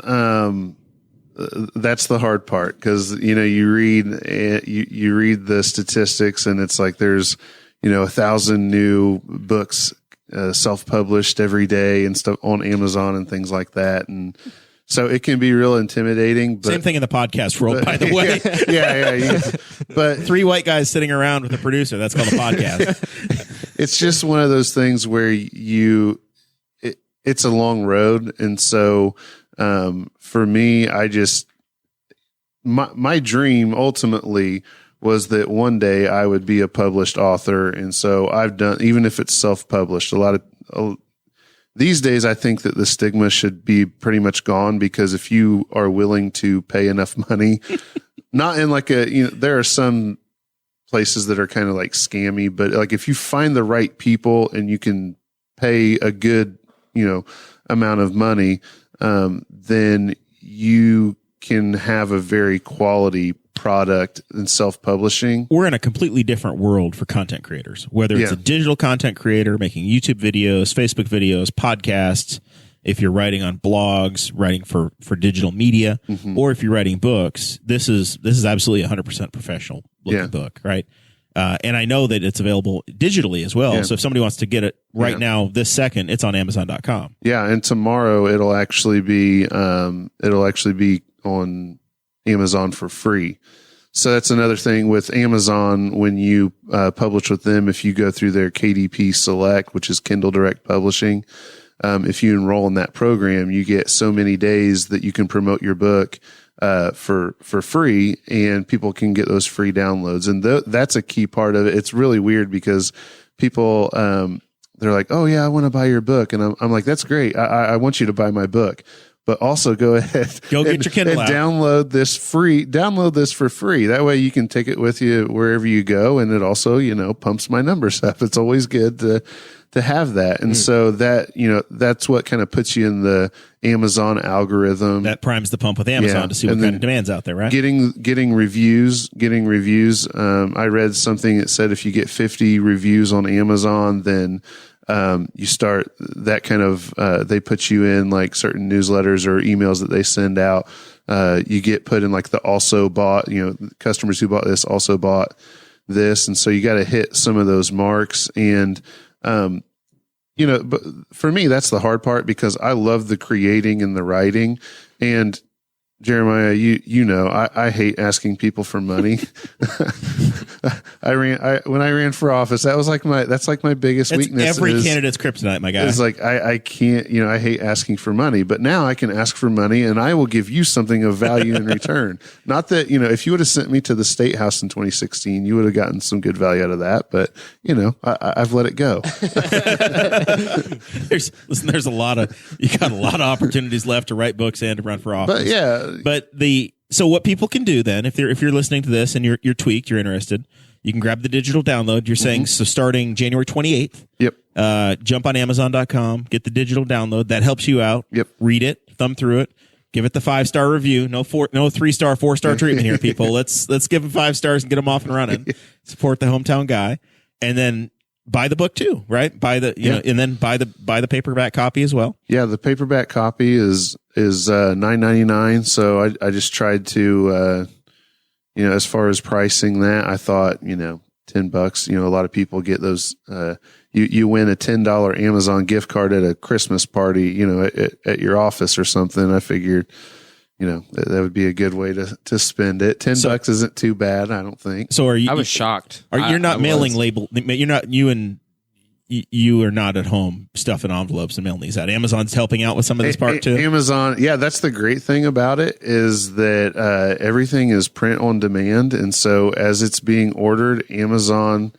that's the hard part, because you read the statistics, and it's like there's 1,000 new books self-published every day and stuff on Amazon and things like that, and so it can be real intimidating. But, same thing in the podcast world, by the way. Yeah. But 3 white guys sitting around with a producer. That's called a podcast. It's just one of those things where it's a long road, and so for me, my dream ultimately was that one day I would be a published author. And so I've done, even if it's self-published, these days I think that the stigma should be pretty much gone, because if you are willing to pay enough money, not in like there are some places that are kind of like scammy, but like if you find the right people and you can pay a good, amount of money, then you can have a very quality product in self-publishing. We're in a completely different world for content creators, whether it's a digital content creator making YouTube videos, Facebook videos, podcasts, if you're writing on blogs, writing for digital media, or if you're writing books. This is absolutely 100% professional looking book, right? And I know that it's available digitally as well. Yeah. So if somebody wants to get it right now, this second, it's on Amazon.com. Yeah, and tomorrow it'll actually be on Amazon for free. So that's another thing with Amazon. When you publish with them, if you go through their KDP Select, which is Kindle Direct Publishing, if you enroll in that program, you get so many days that you can promote your book for free, and people can get those free downloads. And that's a key part of it. It's really weird because people, they're like, "Oh yeah, I want to buy your book." And I'm like, "That's great. I want you to buy my book, but also go ahead, get your Kindle out. Download this for free. That way you can take it with you wherever you go. And it also, pumps my numbers up. It's always good to have that." And so that, that's what kind of puts you in the Amazon algorithm. That primes the pump with Amazon to see what kind of demand's out there, right? Getting reviews. I read something that said if you get 50 reviews on Amazon, then you start that kind of, they put you in like certain newsletters or emails that they send out. You get put in like the also bought, customers who bought this also bought this. And so you got to hit some of those marks. And, but for me, that's the hard part, because I love the creating and the writing. And Jeremiah, I hate asking people for money. When I ran for office, that's like my biggest weakness. Every candidate's kryptonite, my guy. It's like, I can't, I hate asking for money, but now I can ask for money and I will give you something of value in return. Not that, if you would have sent me to the State House in 2016, you would have gotten some good value out of that, but I've let it go. There's a lot of opportunities left to write books and to run for office. So what people can do then, if you're listening to this and you're tweaked, you're interested, you can grab the digital download. You're saying, so starting January 28th, jump on Amazon.com, get the digital download. That helps you out. Yep. Read it, thumb through it, give it the 5-star review. No 3-star, 4-star treatment here, people. Let's give them 5 stars and get them off and running. Support the hometown guy, and then buy the book too, right? And then buy the paperback copy as well. Yeah, the paperback copy is $9.99. So I just tried to, as far as pricing that, I thought, $10. A lot of people get those. You win a $10 Amazon gift card at a Christmas party, at your office or something. I figured, that would be a good way to spend it. $10 isn't too bad, I don't think. So I was shocked. You're not mailing label. You're not you are not at home stuffing envelopes and mailing these out. Amazon's helping out with some of this part too. Amazon, yeah, that's the great thing about it, is that everything is print on demand, and so as it's being ordered, Amazon,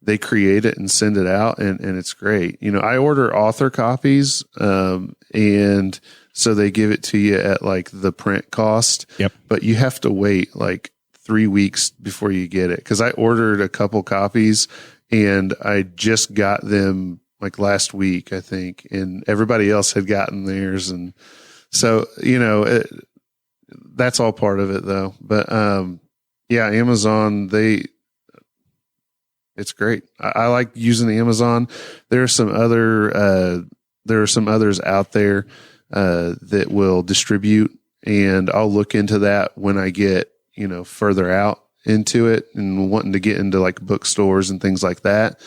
they create it and send it out, and it's great. I order author copies, and so they give it to you at like the print cost. Yep. But you have to wait like 3 weeks before you get it, because I ordered a couple copies and I just got them like last week, I think, and everybody else had gotten theirs. And so, you know, that's all part of it though. But, yeah, Amazon, it's great. I like using Amazon. There are some others out there, that will distribute, and I'll look into that when I get, you know, further out into it and wanting to get into like bookstores and things like that.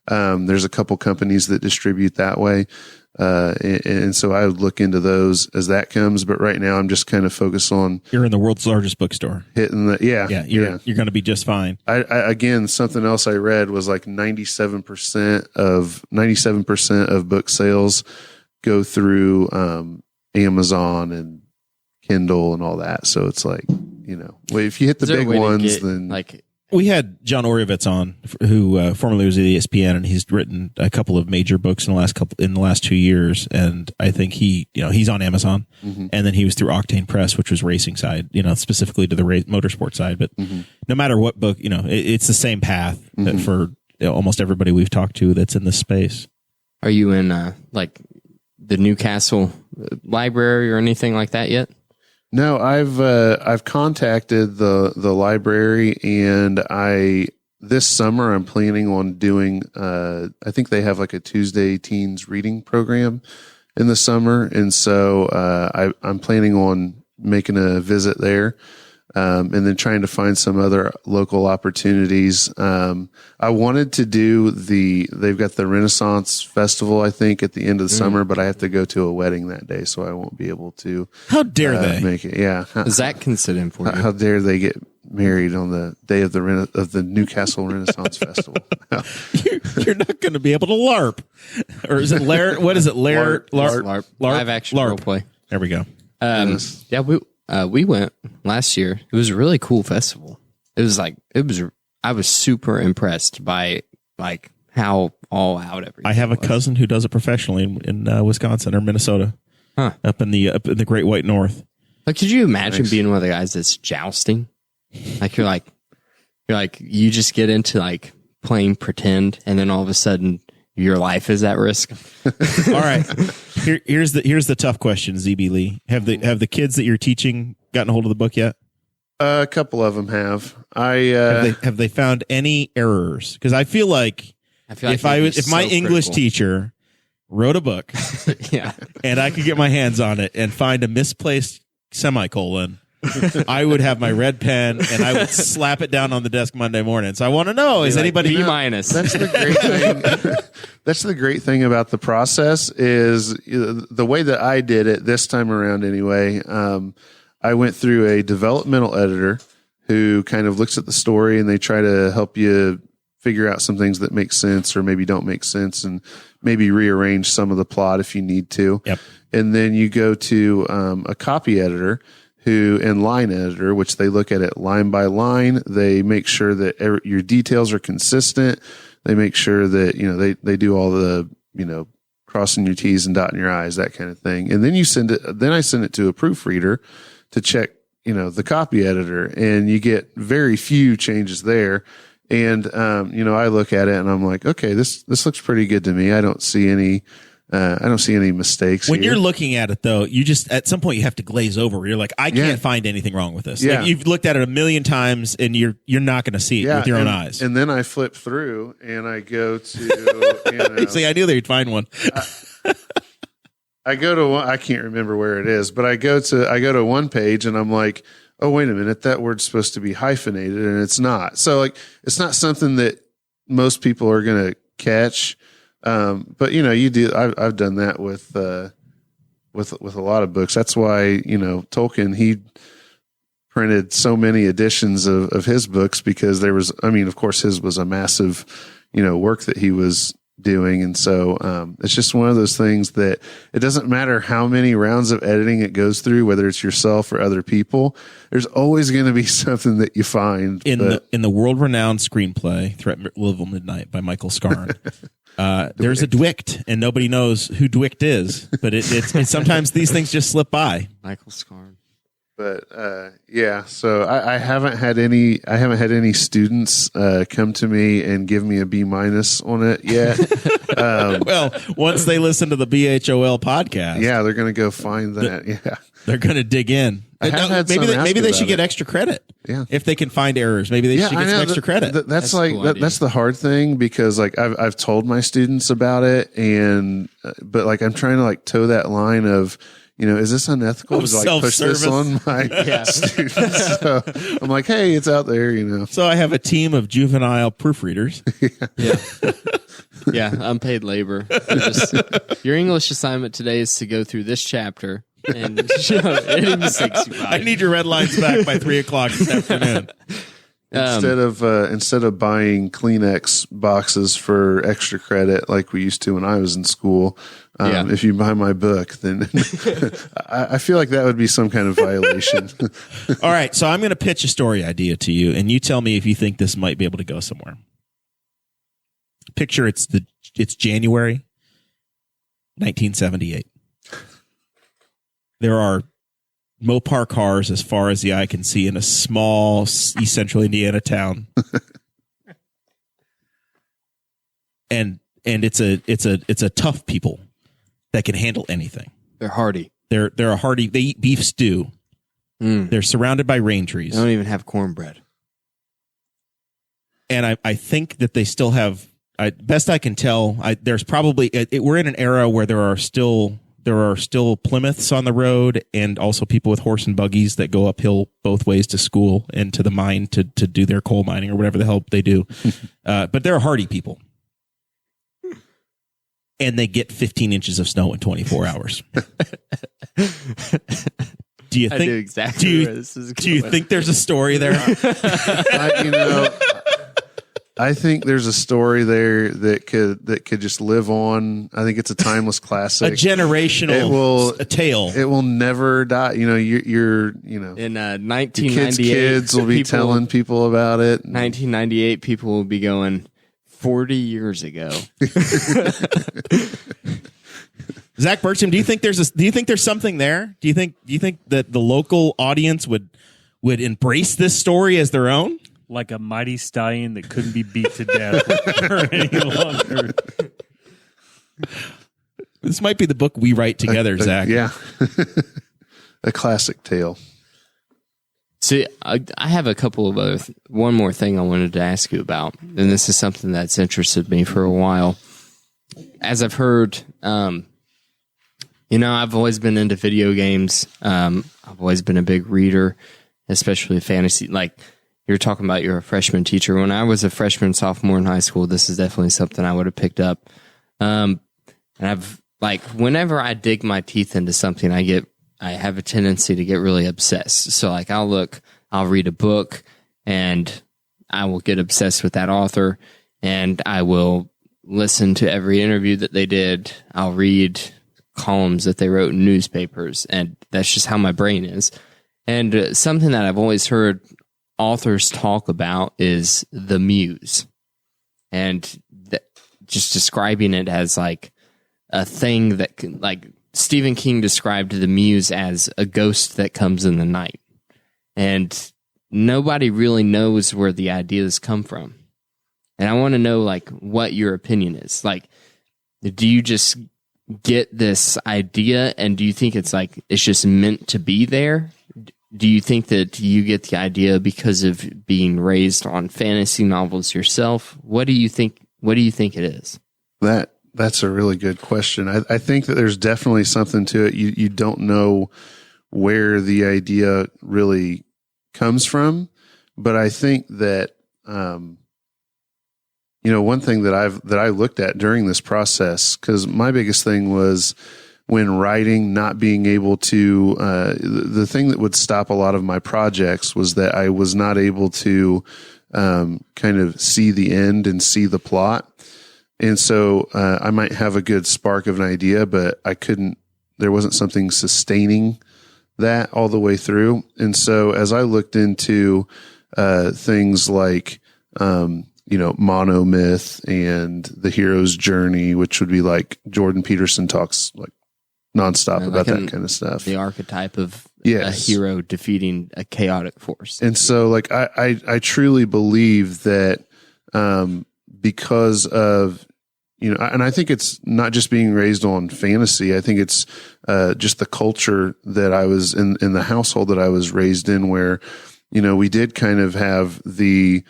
There's a couple companies that distribute that way. And so I would look into those as that comes. But right now I'm just kind of focused on. You're in the world's largest bookstore. Hitting the, You're going to be just fine. I again, something else I read was like 97% of book sales go through, Amazon and Kindle and all that. So it's like, you know, well, if you hit the big ones, then like. We had John Oriovitz on, who formerly was at ESPN, and he's written a couple of major books in the last 2 years. And I think he's on Amazon, and then he was through Octane Press, which was racing side, you know, specifically to the motorsport side. But no matter what book, you know, it's the same path for almost everybody we've talked to that's in this space. Are you in like the Newcastle library or anything like that yet? No, I've contacted the library, and this summer I'm planning on doing, I think they have like a Tuesday teens reading program in the summer. And so, I'm planning on making a visit there, and then trying to find some other local opportunities. I wanted to do they've got the Renaissance Festival, I think, at the end of the summer, but I have to go to a wedding that day, so I won't be able to. How dare they make it? Yeah. Zach can sit in for you. How dare they get married on the day of the Newcastle Renaissance Festival? You're not going to be able to LARP. Or is it LARP? What is it? LARP. Live action role play. There we go. Yes. Yeah, we went last year. It was a really cool festival. I was super impressed by like how all out everything. I have a cousin who does it professionally in Wisconsin or Minnesota, up in the Great White North. Like, could you imagine being one of the guys that's jousting? Like you're like you just get into like playing pretend, and then all of a sudden your life is at risk. All right, here's the tough question, ZB Lee. Have the kids that you're teaching gotten a hold of the book yet? A couple of them have. Have they found any errors? Because I feel like if my English teacher wrote a book, yeah, and I could get my hands on it and find a misplaced semicolon, I would have my red pen and I would slap it down on the desk Monday morning. So I want to know, is anybody B-? That's the great thing. That's the great thing about the process is the way that I did it this time around anyway. I went through a developmental editor who kind of looks at the story, and they try to help you figure out some things that make sense or maybe don't make sense, and maybe rearrange some of the plot if you need to. Yep. And then you go to a copy editor and line editor, which they look at it line by line. They make sure that your details are consistent. They make sure that, you know, they do all the, you know, crossing your T's and dotting your I's, that kind of thing. And then I send it to a proofreader to check, you know, the copy editor, and you get very few changes there. And, you know, I look at it and I'm like, okay, this looks pretty good to me. I don't see any mistakes. When here. you're looking at it though, you just, at some point you have to glaze over. You're like, I can't find anything wrong with this. Yeah. Like, you've looked at it a million times and you're not going to see it with your own eyes. And then I flip through and I go to, you know, See, I knew they'd find one. I go to one, I can't remember where it is, but I go to one page and I'm like, oh, wait a minute, that word's supposed to be hyphenated and it's not. So like, it's not something that most people are going to catch. But you know, you do, I've done that with a lot of books. That's why, you know, Tolkien, he printed so many editions of his books, because there was, I mean, of course his was a massive, you know, work that he was doing. And so, it's just one of those things that it doesn't matter how many rounds of editing it goes through, whether it's yourself or other people, there's always going to be something that you find in the world-renowned screenplay Threat at Louisville Midnight by Michael Scarn. There's a Dwicht, and nobody knows who Dwicht is, but it's sometimes these things just slip by. Michael Scarn. But yeah, so I haven't had any students come to me and give me a B- on it yet. Well, once they listen to the BHOL podcast, Yeah, they're going to go find that. Yeah. they're going to dig in. Maybe they should get extra credit. Yeah. If they can find errors, maybe they should get some extra credit. That's a cool idea. that's the hard thing, because like I've told my students about it, and but like I'm trying to like toe that line of, is this unethical to like push this on my students? So I'm like, hey, it's out there, So I have a team of juvenile proofreaders. Yeah, unpaid labor. Your English assignment today is to go through this chapter and show any mistakes you I find. need your red lines back by 3:00 this afternoon. Instead of buying Kleenex boxes for extra credit like we used to when I was in school, if you buy my book, then I feel like that would be some kind of violation. All right, so I'm going to pitch a story idea to you, and you tell me if you think this might be able to go somewhere. Picture it's January 1978. There are Mopar cars as far as the eye can see in a small East Central Indiana town, and it's a tough people that can handle anything. They're hardy. They're a hardy. They eat beef stew. They're surrounded by rain trees. They don't even have cornbread. And I think that they still have. Best I can tell, there's probably we're in an era where there are still Plymouths on the road, and also people with horse and buggies that go uphill both ways to school and to the mine to do their coal mining or whatever the hell they do. But they're hardy people, and they get 15 inches of snow in 24 hours. Do you think? I do exactly where this is going. Do you think there's a story there? I think there's a story there that could just live on. I think it's a timeless classic, a generational a tale. It will never die. You're In 1998, kids will be telling people about it. 1998, people will be going 40 years ago. Zach Burcham, do you think there's something there? Do you think that the local audience would embrace this story as their own? Like a mighty stallion that couldn't be beat to death for any longer. This might be the book we write together, Zach. Yeah. A classic tale. See, I have a couple of one more thing I wanted to ask you about, and this is something that's interested me for a while. As I've heard, I've always been into video games. I've always been a big reader, especially fantasy. Like, you're talking about you're a freshman teacher. When I was a freshman, sophomore in high school, this is definitely something I would have picked up. And I've whenever I dig my teeth into something, I have a tendency to get really obsessed. So like I'll read a book and I will get obsessed with that author, and I will listen to every interview that they did. I'll read columns that they wrote in newspapers, and that's just how my brain is. And something that I've always heard authors talk about is the muse, and just describing it as like a thing that can, like Stephen King described the muse as a ghost that comes in the night, and nobody really knows where the ideas come from. And I want to know like what your opinion is. Like, do you just get this idea, and do you think it's just meant to be there? Do you think that you get the idea because of being raised on fantasy novels yourself? What do you think? What do you think it is? That's a really good question. I think that there's definitely something to it. You don't know where the idea really comes from, but I think that one thing that I looked at during this process, because my biggest thing was when writing, not being able to, the thing that would stop a lot of my projects was that I was not able to kind of see the end and see the plot. And so I might have a good spark of an idea, but there wasn't something sustaining that all the way through. And so as I looked into things like, monomyth and the hero's journey, which would be like Jordan Peterson talks like nonstop about like that kind of stuff. The archetype of Yes. a hero defeating a chaotic force. And so, like, I truly believe that because of, and I think it's not just being raised on fantasy. I think it's just the culture that I was in the household that I was raised in, where, we did kind of have the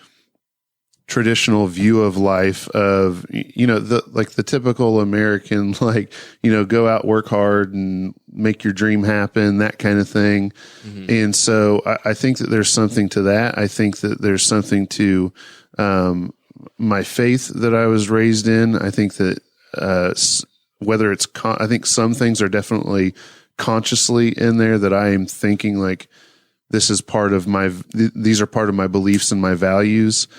traditional view of life of, the typical American, go out, work hard and make your dream happen, that kind of thing. Mm-hmm. And so I think that there's something to that. I think that there's something to, my faith that I was raised in. I think that, whether it's, I think some things are definitely consciously in there that I am thinking like, this is part of these are part of my beliefs and my values.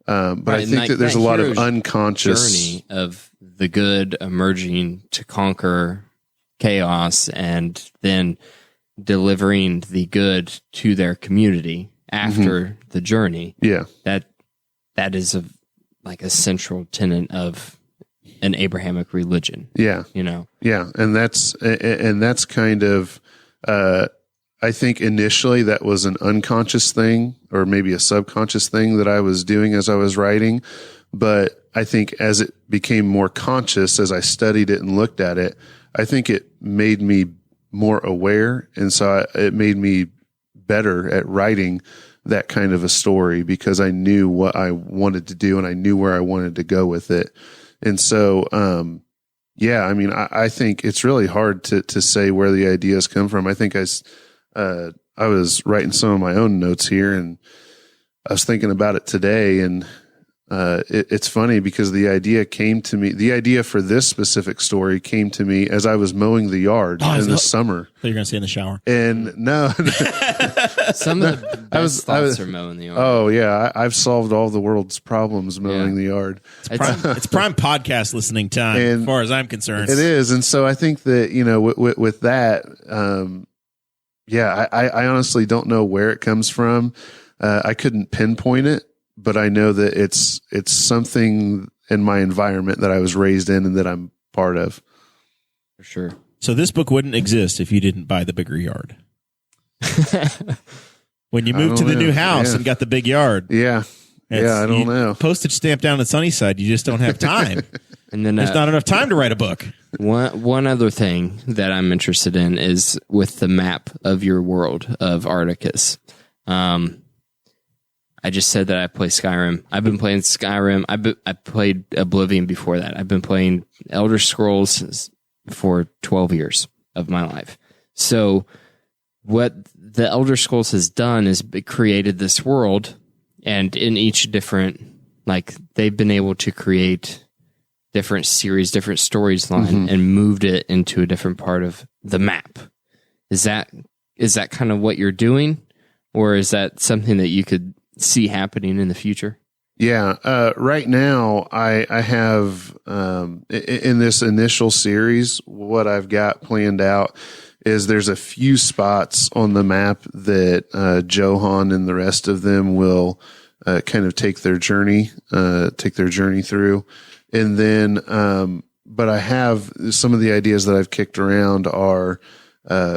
But I think that there's a lot of unconscious journey of the good emerging to conquer chaos and then delivering the good to their community after the journey. Yeah. That is a central tenet of an Abrahamic religion. Yeah. Yeah. And that's kind of, I think initially that was an unconscious thing or maybe a subconscious thing that I was doing as I was writing. But I think as it became more conscious, as I studied it and looked at it, I think it made me more aware. And so it made me better at writing that kind of a story because I knew what I wanted to do and I knew where I wanted to go with it. And so, I think it's really hard to say where the ideas come from. I think I was writing some of my own notes here and I was thinking about it today and, it's funny because the idea for this specific story came to me as I was mowing the yard in the summer. So you're going to say in the shower. And no, some of the best thoughts are mowing the yard. Oh yeah. I've solved all the world's problems mowing the yard. It's prime podcast listening time as far as I'm concerned. It is. And so I think that, with that, I honestly don't know where it comes from. I couldn't pinpoint it, but I know that it's something in my environment that I was raised in and that I'm part of. For sure. So this book wouldn't exist if you didn't buy the bigger yard. When you moved to the new house and got the big yard. Yeah. I don't know. Postage stamp down at Sunnyside, you just don't have time. And then there's not enough time to write a book. One other thing that I'm interested in is with the map of your world of Articus. I just said that I play Skyrim. I've been playing Skyrim. I played Oblivion before that. I've been playing Elder Scrolls for 12 years of my life. So what the Elder Scrolls has done is it created this world, and in each different, they've been able to create different series, different storyline, and moved it into a different part of the map. Is that kind of what you're doing, or is that something that you could see happening in the future? Yeah. Right now I have, in this initial series, what I've got planned out is there's a few spots on the map that, Johan and the rest of them will, kind of take their journey through. And then, but I have some of the ideas that I've kicked around are,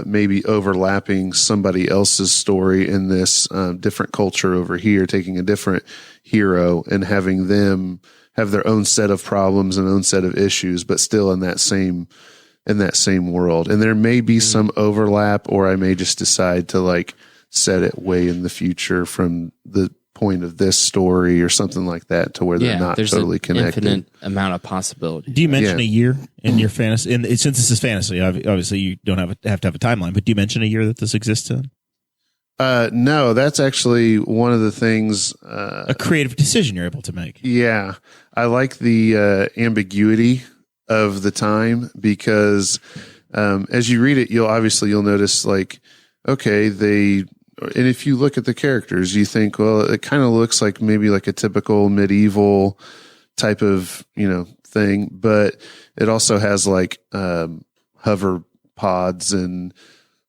maybe overlapping somebody else's story in this different culture over here, taking a different hero and having them have their own set of problems and own set of issues, but still in that same world. And there may be some overlap, or I may just decide to set it way in the future from the point of this story or something like that to where they're not totally connected. Infinite amount of possibility. Do you mention a year in your fantasy? And since this is fantasy, obviously you don't have to have a timeline, but do you mention a year that this exists in? No, that's actually one of the things. A creative decision you're able to make. Yeah. I like the ambiguity of the time because as you read it, you'll notice okay, and if you look at the characters, you think, well, it kind of looks like maybe like a typical medieval type of, thing, but it also has hover pods and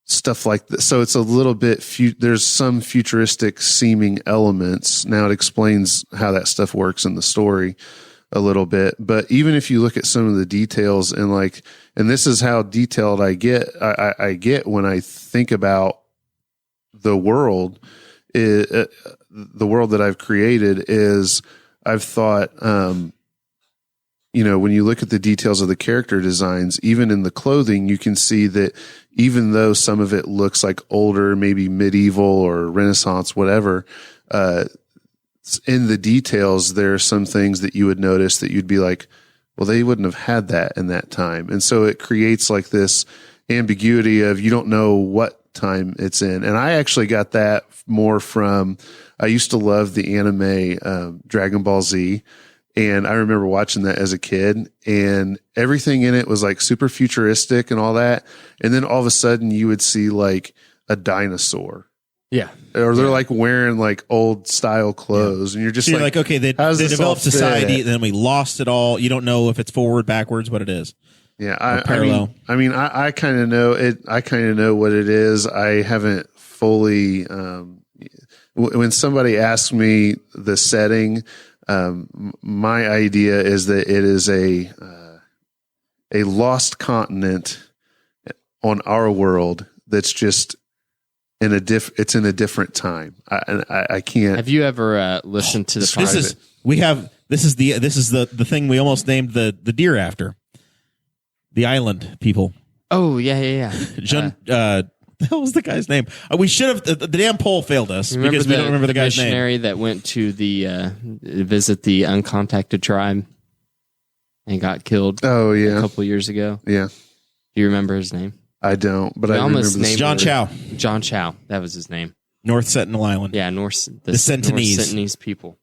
stuff like that. So it's a little bit, there's some futuristic seeming elements. Now it explains how that stuff works in the story. a little bit. But even if you look at some of the details and this is how detailed I get when I think about the world, the world that I've created is I've thought, when you look at the details of the character designs, even in the clothing, you can see that even though some of it looks like older, maybe medieval or Renaissance, whatever, in the details, there are some things that you would notice that you'd be like, well, they wouldn't have had that in that time. And so it creates like this ambiguity of you don't know what time it's in. And I actually got that more from, I used to love the anime Dragon Ball Z. And I remember watching that as a kid, and everything in it was like super futuristic and all that. And then all of a sudden you would see like a dinosaur. Yeah. Or they're like wearing like old style clothes. And you're just So you're like, okay, they developed society, then we lost it all. You don't know if it's forward, backwards, what it is. Yeah. Parallel. I kind of know it. I kind of know what it is. I haven't fully, when somebody asks me the setting, my idea is that it is a lost continent on our world that's just it's in a different time. I can't. Have you ever listened to the This is the thing we almost named the deer after. The island people. Oh yeah. The hell was the guy's name? We should have. The damn poll failed us because we don't remember the guy's name. Missionary that went to the visit the uncontacted tribe and got killed. Oh yeah, a couple years ago. Yeah, do you remember his name? I don't, but I remember John Chow. John Chow, that was his name. North Sentinel Island. Yeah, the Sentinese. North Sentinese people.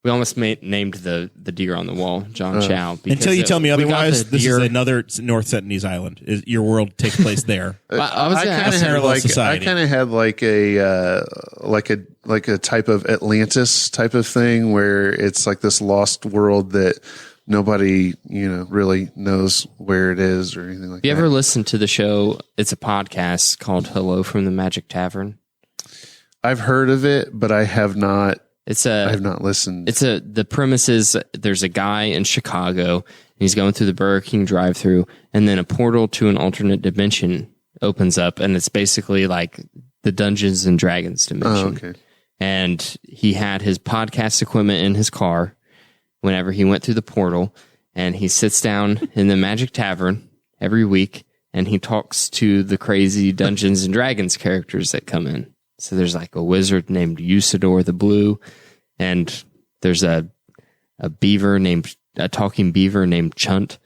We almost named the deer on the wall John Chow. Until you tell me otherwise, this is another North Sentinese island. Your world takes place there. I kind of had like a type of Atlantis type of thing where it's like this lost world that nobody really knows where it is or anything like that. You ever listened to the show? It's a podcast called Hello from the Magic Tavern. I've heard of it, but I have not. I have not listened. The premise is there's a guy in Chicago, and he's going through the Burger King drive-thru, and then a portal to an alternate dimension opens up, and it's basically like the Dungeons and Dragons dimension. Oh, okay. And he had his podcast equipment in his car whenever he went through the portal, and he sits down in the Magic Tavern every week, and he talks to the crazy Dungeons and Dragons characters that come in. So there's like a wizard named Usador the Blue, and there's a talking beaver named Chunt,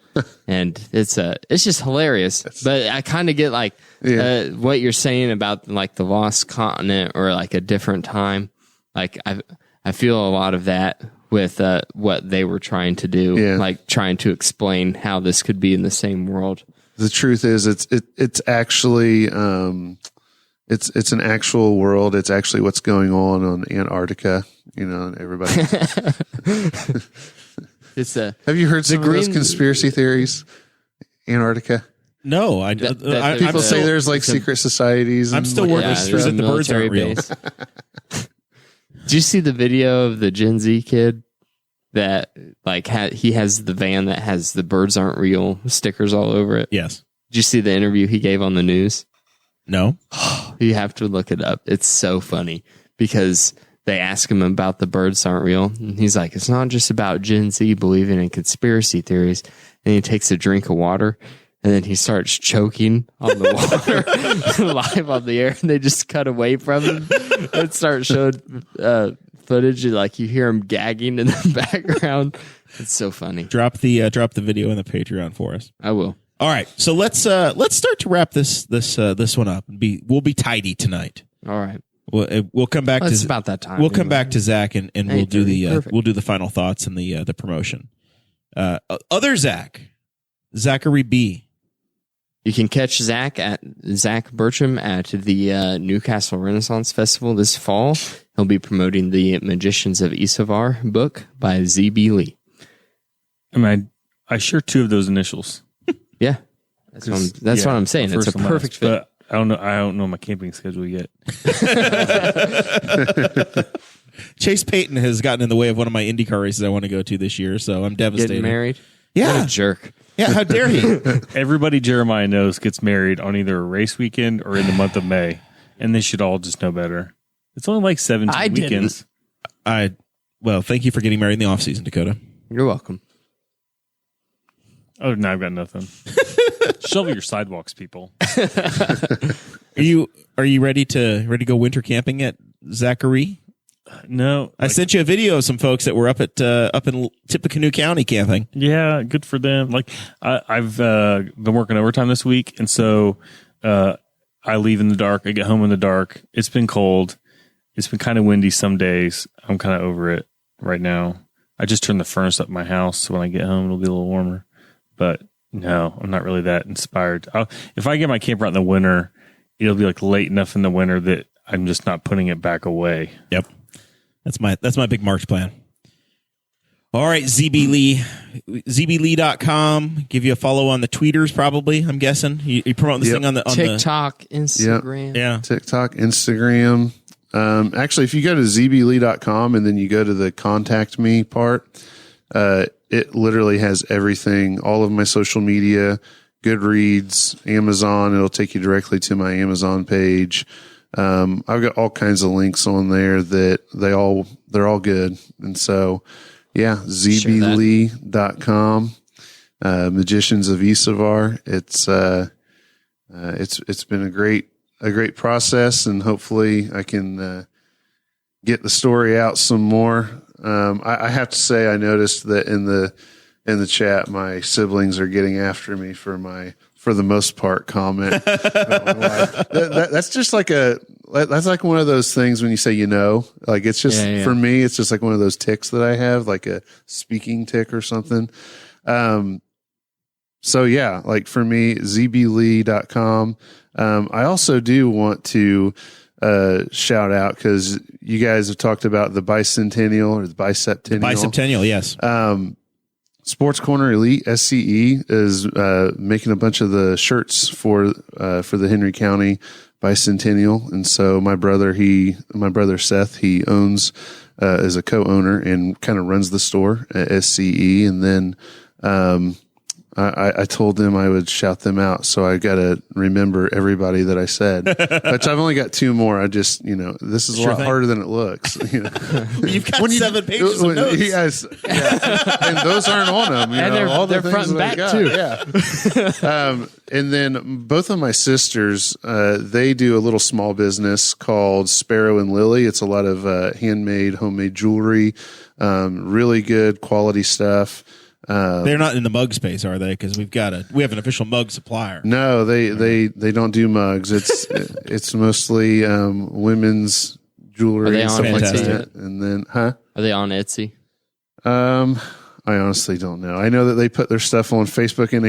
and it's just hilarious. But I kind of get like what you're saying about like the lost continent or like a different time. Like I feel a lot of that with what they were trying to do, like trying to explain how this could be in the same world. The truth is, it's actually. It's an actual world. It's actually what's going on Antarctica, and everybody. Have you heard some of those conspiracy theories? Antarctica? No, people say there's like secret societies. I'm still working through that the birds aren't real. Did you see the video of the Gen Z kid that like he has the van that has the birds aren't real stickers all over it? Yes. Did you see the interview he gave on the news? No. You have to look it up. It's so funny because they ask him about the birds aren't real. And he's like, it's not just about Gen Z believing in conspiracy theories. And he takes a drink of water and then he starts choking on the water live on the air. And they just cut away from him and start showing footage. Like you hear him gagging in the background. It's so funny. Drop the video in the Patreon for us. I will. All right, so let's start to wrap this one up. We'll be tidy tonight. All right, we'll come back. It's about that time. We'll come back to Zach and we'll do the final thoughts and the promotion. Other Zachary B. You can catch Zach Burcham at the Newcastle Renaissance Festival this fall. He'll be promoting the Magicians of Isavar book by Z.B. Lee. I share two of those initials. Yeah, that's what I'm saying. It's a perfect fit. But I don't know my camping schedule yet. Chase Payton has gotten in the way of one of my IndyCar races I want to go to this year, so I'm devastated. Getting married? Yeah. What a jerk. Yeah, how dare he? Everybody Jeremiah knows gets married on either a race weekend or in the month of May, and they should all just know better. It's only like 17 weekends. Well, thank you for getting married in the off season, Dakota. You're welcome. Oh, no, I've got nothing. Shovel your sidewalks, people. Are you ready to go winter camping at Zachary? No, I sent you a video of some folks that were up in Tippecanoe County camping. Yeah, good for them. Like I've been working overtime this week, and so I leave in the dark. I get home in the dark. It's been cold. It's been kind of windy some days. I'm kind of over it right now. I just turned the furnace up in my house, so when I get home, it'll be a little warmer. But no, I'm not really that inspired. If I get my camper out in the winter, it'll be like late enough in the winter that I'm just not putting it back away. Yep. That's my big March plan. All right, ZB Lee, zblee.com. Give you a follow on the tweeters, probably, I'm guessing. You promote this thing on the TikTok, Instagram. Yeah. TikTok, Instagram. Actually, if you go to zblee.com and then you go to the contact me part, it literally has everything, all of my social media, Goodreads, Amazon. It'll take you directly to my Amazon page. I've got all kinds of links on there that they're all good. And so, yeah, zblee.com, Magicians of Isavar. It's been a great process, and hopefully I can, get the story out some more. I have to say, I noticed that in the chat, my siblings are getting after me for the most part comment. That's just like that's like one of those things when you say, like it's just, for me, it's just like one of those ticks that I have, like a speaking tick or something. So yeah, like for me, zblee.com. I also do want to, shout out, because you guys have talked about the bicentennial or the biceptennial. Bicentennial, yes. Sports Corner Elite SCE is making a bunch of the shirts for the Henry County Bicentennial, and so my brother Seth, he owns is a co-owner and kind of runs the store at SCE, and then I told them I would shout them out, so I got to remember everybody that I said, which I've only got 2 more. I just, this is a lot harder than it looks. You've got 7 pages of notes. Yes, and those aren't on them. And they're front and back too. Yeah. And then both of my sisters, they do a little small business called Sparrow and Lily. It's a lot of homemade jewelry, really good quality stuff. They're not in the mug space, are they? Because we have an official mug supplier. No, they don't do mugs. It's mostly women's jewelry. Are they and on stuff like Etsy? that. And then, Are they on Etsy? I honestly don't know. I know that they put their stuff on Facebook and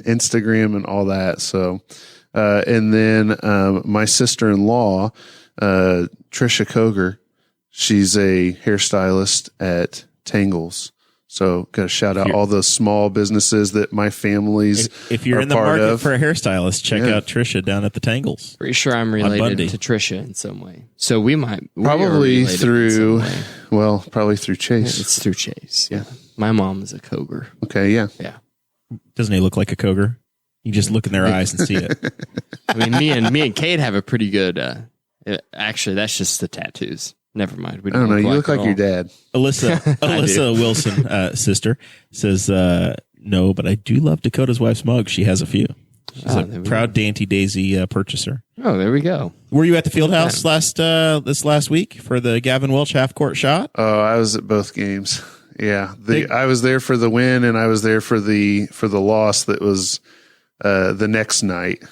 Instagram and all that. So, and then my sister-in-law, Trisha Koger, she's a hairstylist at Tangles. So, got to shout out all the small businesses that my family's If you're in the market for a hairstylist, check out Trisha down at the Tangles. Pretty sure I'm related to Trisha in some way. So we are probably related through, in some way. probably through Chase. It's through Chase. Yeah. My mom is a Koger. Okay. Yeah. Yeah. Doesn't he look like a Koger? You just look in their eyes and see it. I mean, me and Kate have a pretty good, actually, that's just the tattoos. Never mind. I don't know. You look like your dad. Alyssa Wilson, sister, says, no, but I do love Dakota's wife's mug. She has a few. She's a proud Dainty Daisy purchaser. Oh, there we go. Were you at the field house this last week for the Gavin Welch half court shot? Oh, I was at both games. Yeah. I was there for the win, and I was there for the loss that was the next night.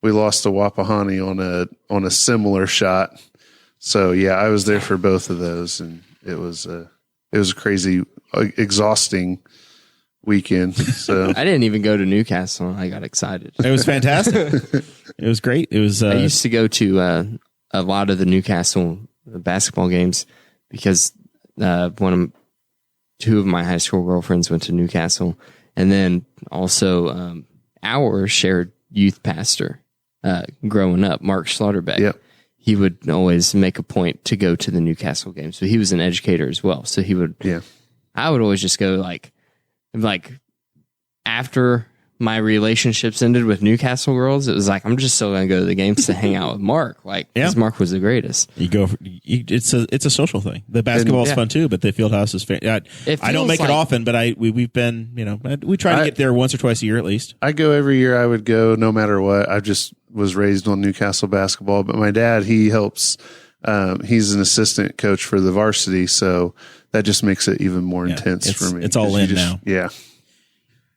We lost to Wapahani on a similar shot. So yeah, I was there for both of those, and it was a crazy, exhausting weekend. So I didn't even go to Newcastle, and I got excited. It was fantastic. It was great. It was. I used to go to a lot of the Newcastle basketball games because two of my high school girlfriends went to Newcastle, and then also our shared youth pastor growing up, Mark Slaughterbeck. Yep. he would always make a point to go to the Newcastle games. So he was an educator as well. So he would, I would always just go like after my relationships ended with Newcastle girls, it was like, I'm just still going to go to the games to hang out with Mark. Like, because Mark was the greatest. It's a social thing. The basketball's fun too, but the field house is I don't make it often, but we've been, we try to get there once or twice a year at least. I go every year. I would go no matter what. I just was raised on Newcastle basketball, but my dad, he helps, he's an assistant coach for the varsity. So that just makes it even more intense for me. It's all in now. Yeah.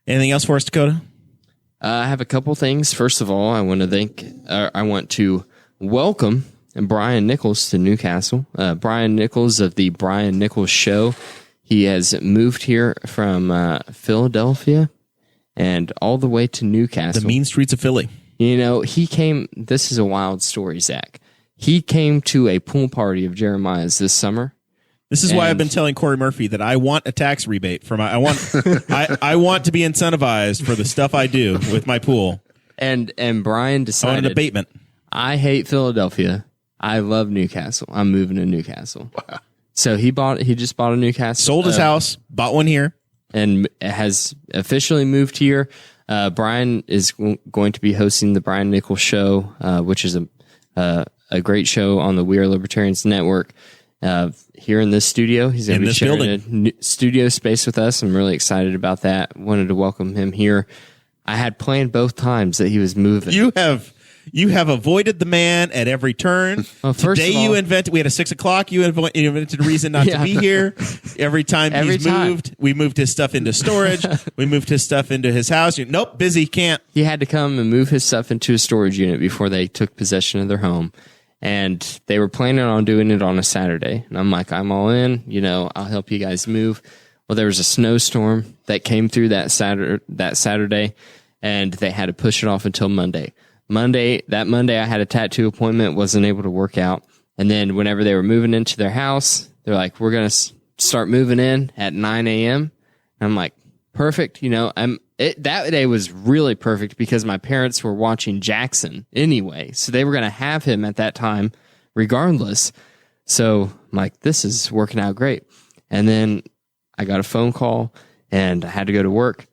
Anything else for us, Dakota? I have a couple things. First of all, I want to welcome Brian Nichols to Newcastle. Brian Nichols of the Brian Nichols Show. He has moved here from Philadelphia and all the way to Newcastle. The mean streets of Philly. He came, this is a wild story, Zach. He came to a pool party of Jeremiah's this summer. This is why I've been telling Corey Murphy that I want a tax rebate for I want to be incentivized for the stuff I do with my pool. And Brian decided, I want an abatement. I hate Philadelphia. I love Newcastle. I'm moving to Newcastle. Wow. So he just bought a Newcastle. Sold his house, bought one here, and has officially moved here. Brian is going to be hosting the Brian Nichols Show, which is a great show on the We Are Libertarians Network. Here in this studio, he's going to be sharing a studio space with us. I'm really excited about that. Wanted to welcome him here. I had planned both times that he was moving. You have avoided the man at every turn. Well, Today we had a 6 o'clock. You invented a reason not to be here. Every time moved, we moved his stuff into storage. We moved his stuff into his house. Nope, busy, can't. He had to come and move his stuff into a storage unit before they took possession of their home. And they were planning on doing it on a Saturday. And I'm like, I'm all in. I'll help you guys move. Well, there was a snowstorm that came through that Saturday, and they had to push it off until Monday. That Monday, I had a tattoo appointment, wasn't able to work out. And then whenever they were moving into their house, they're like, we're going to start moving in at 9 a.m. And I'm like, perfect. That day was really perfect because my parents were watching Jackson anyway. So they were going to have him at that time regardless. So I'm like, this is working out great. And then I got a phone call and I had to go to work.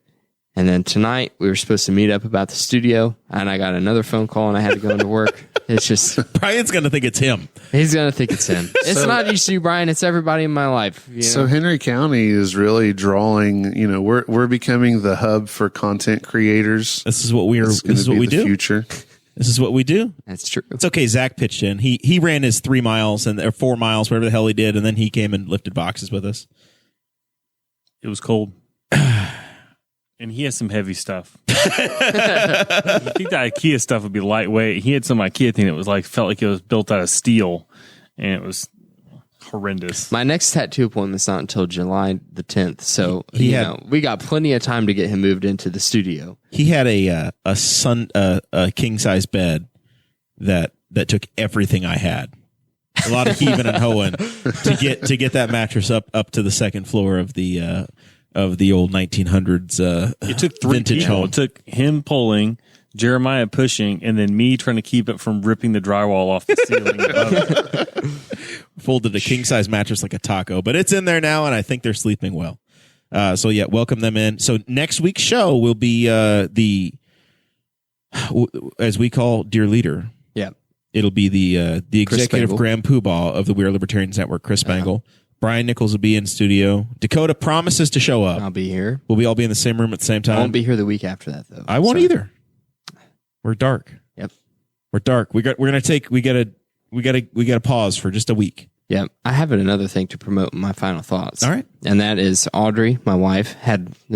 And then tonight we were supposed to meet up about the studio and I got another phone call and I had to go into work. It's just Brian's going to think it's him. He's going to think it's him. It's not just you, Brian. It's everybody in my life. So Henry County is really drawing, we're becoming the hub for content creators. This is what we do. Future. This is what we do. That's true. It's okay. Zach pitched in. He ran his 3 miles or 4 miles, whatever the hell he did. And then he came and lifted boxes with us. It was cold. And he has some heavy stuff. You think the IKEA stuff would be lightweight? He had some IKEA thing that felt like it was built out of steel, and it was horrendous. My next tattoo appointment's not until July the 10th, so we got plenty of time to get him moved into the studio. He had a king size bed that took everything I had. A lot of heaving and hoeing to get that mattress up to the second floor of the old 1900s. It took 3 vintage people. home. It took him pulling, Jeremiah pushing, and then me trying to keep it from ripping the drywall off the ceiling above it. Folded a king size mattress like a taco, but it's in there now, and I think they're sleeping well. So yeah, welcome them in. So next week's show will be as we call Dear Leader. Yeah, it'll be the executive Grand Poobah of the We Are Libertarians Network, Chris Spangle. Brian Nichols will be in studio. Dakota promises to show up. I'll be here. Will we all be in the same room at the same time? I won't be here the week after that, though. I won't either. We're dark. Yep. We're dark. We gotta pause for just a week. Yeah. I have another thing to promote my final thoughts. All right. And that is Audrey, my wife,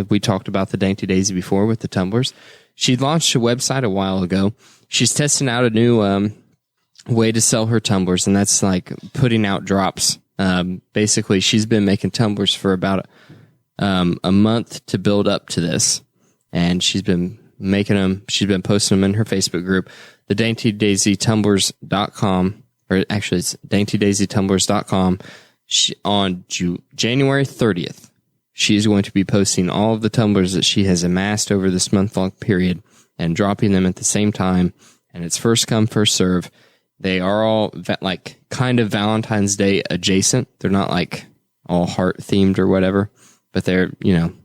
we talked about the Dainty Daisy before with the tumblers. She launched a website a while ago. She's testing out a new way to sell her tumblers, and that's like putting out drops. Basically, she's been making tumblers for about a month to build up to this, and she's been making them. She's been posting them in her Facebook group, the DaintyDaisyTumblers.com, or actually it's DaintyDaisyTumblers.com. On January 30th, she is going to be posting all of the tumblers that she has amassed over this month-long period and dropping them at the same time. And it's first come, first serve. They are all like kind of Valentine's Day adjacent. They're not like all heart themed or whatever, but they're,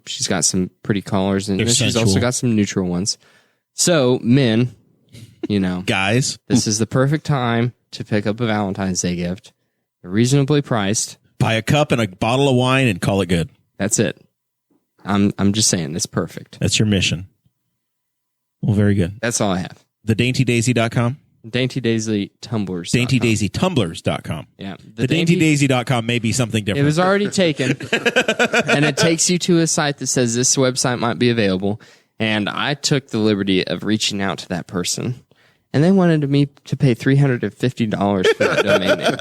she's got some pretty colors and she's also got some neutral ones. So men, guys, this is the perfect time to pick up a Valentine's Day gift. They're reasonably priced. Buy a cup and a bottle of wine and call it good. That's it. I'm just saying it's perfect. That's your mission. Well, very good. That's all I have. TheDainyDaisy.com. Dainty Daisy Tumblers. DainyDaisyTumblers.com. Yeah. The DainyDaisy.com may be something different. It was already taken. And it takes you to a site that says this website might be available. And I took the liberty of reaching out to that person. And they wanted me to pay $350 for the domain name.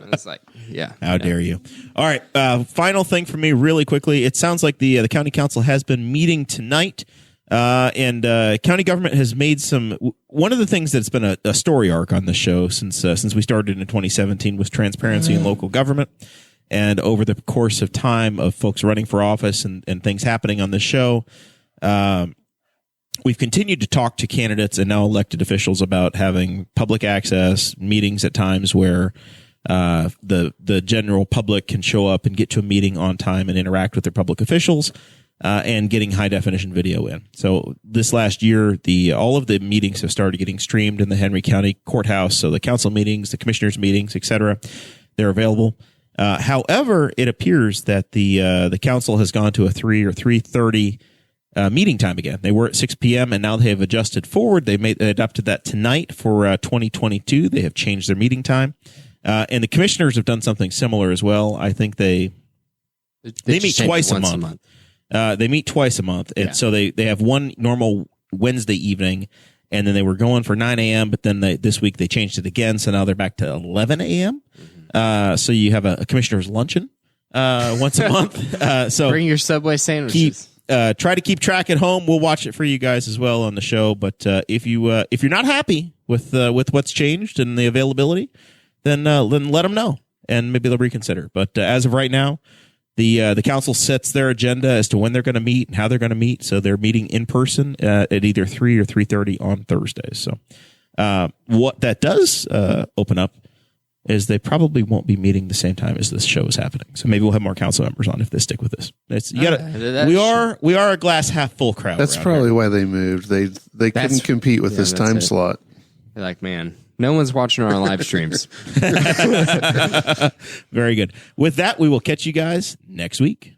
I was like, yeah. How dare you? All right. Final thing for me really quickly. It sounds like the county council has been meeting tonight. And county government has made one of the things that's been a story arc on this show since we started in 2017 was transparency in local government. And over the course of time of folks running for office and things happening on this show, we've continued to talk to candidates and now elected officials about having public access meetings at times where the general public can show up and get to a meeting on time and interact with their public officials. And getting high definition video in. So this last year, all of the meetings have started getting streamed in the Henry County Courthouse. So the council meetings, the commissioners meetings, etc., they're available. However, it appears that the council has gone to a 3 or 3:30 meeting time again. They were at 6 p.m. and now they have adjusted forward. They adopted that tonight for 2022. They have changed their meeting time, and the commissioners have done something similar as well. I think they meet twice a month. They meet twice a month, and so they have one normal Wednesday evening, and then they were going for 9 a.m., but then this week they changed it again, so now they're back to 11 a.m. So you have a commissioner's luncheon once a month. So bring your Subway sandwiches. Try to keep track at home. We'll watch it for you guys as well on the show. But if you're not happy with what's changed and the availability, then let them know, and maybe they'll reconsider. But as of right now, the council sets their agenda as to when they're going to meet and how they're going to meet. So they're meeting in person at either 3 or 3:30 on Thursdays. So what that does open up is they probably won't be meeting the same time as this show is happening. So maybe we'll have more council members on if they stick with this. We are a glass half full crowd. That's probably why they moved. They couldn't compete with this time slot. They're like, man, no one's watching our live streams. Very good. With that, we will catch you guys next week.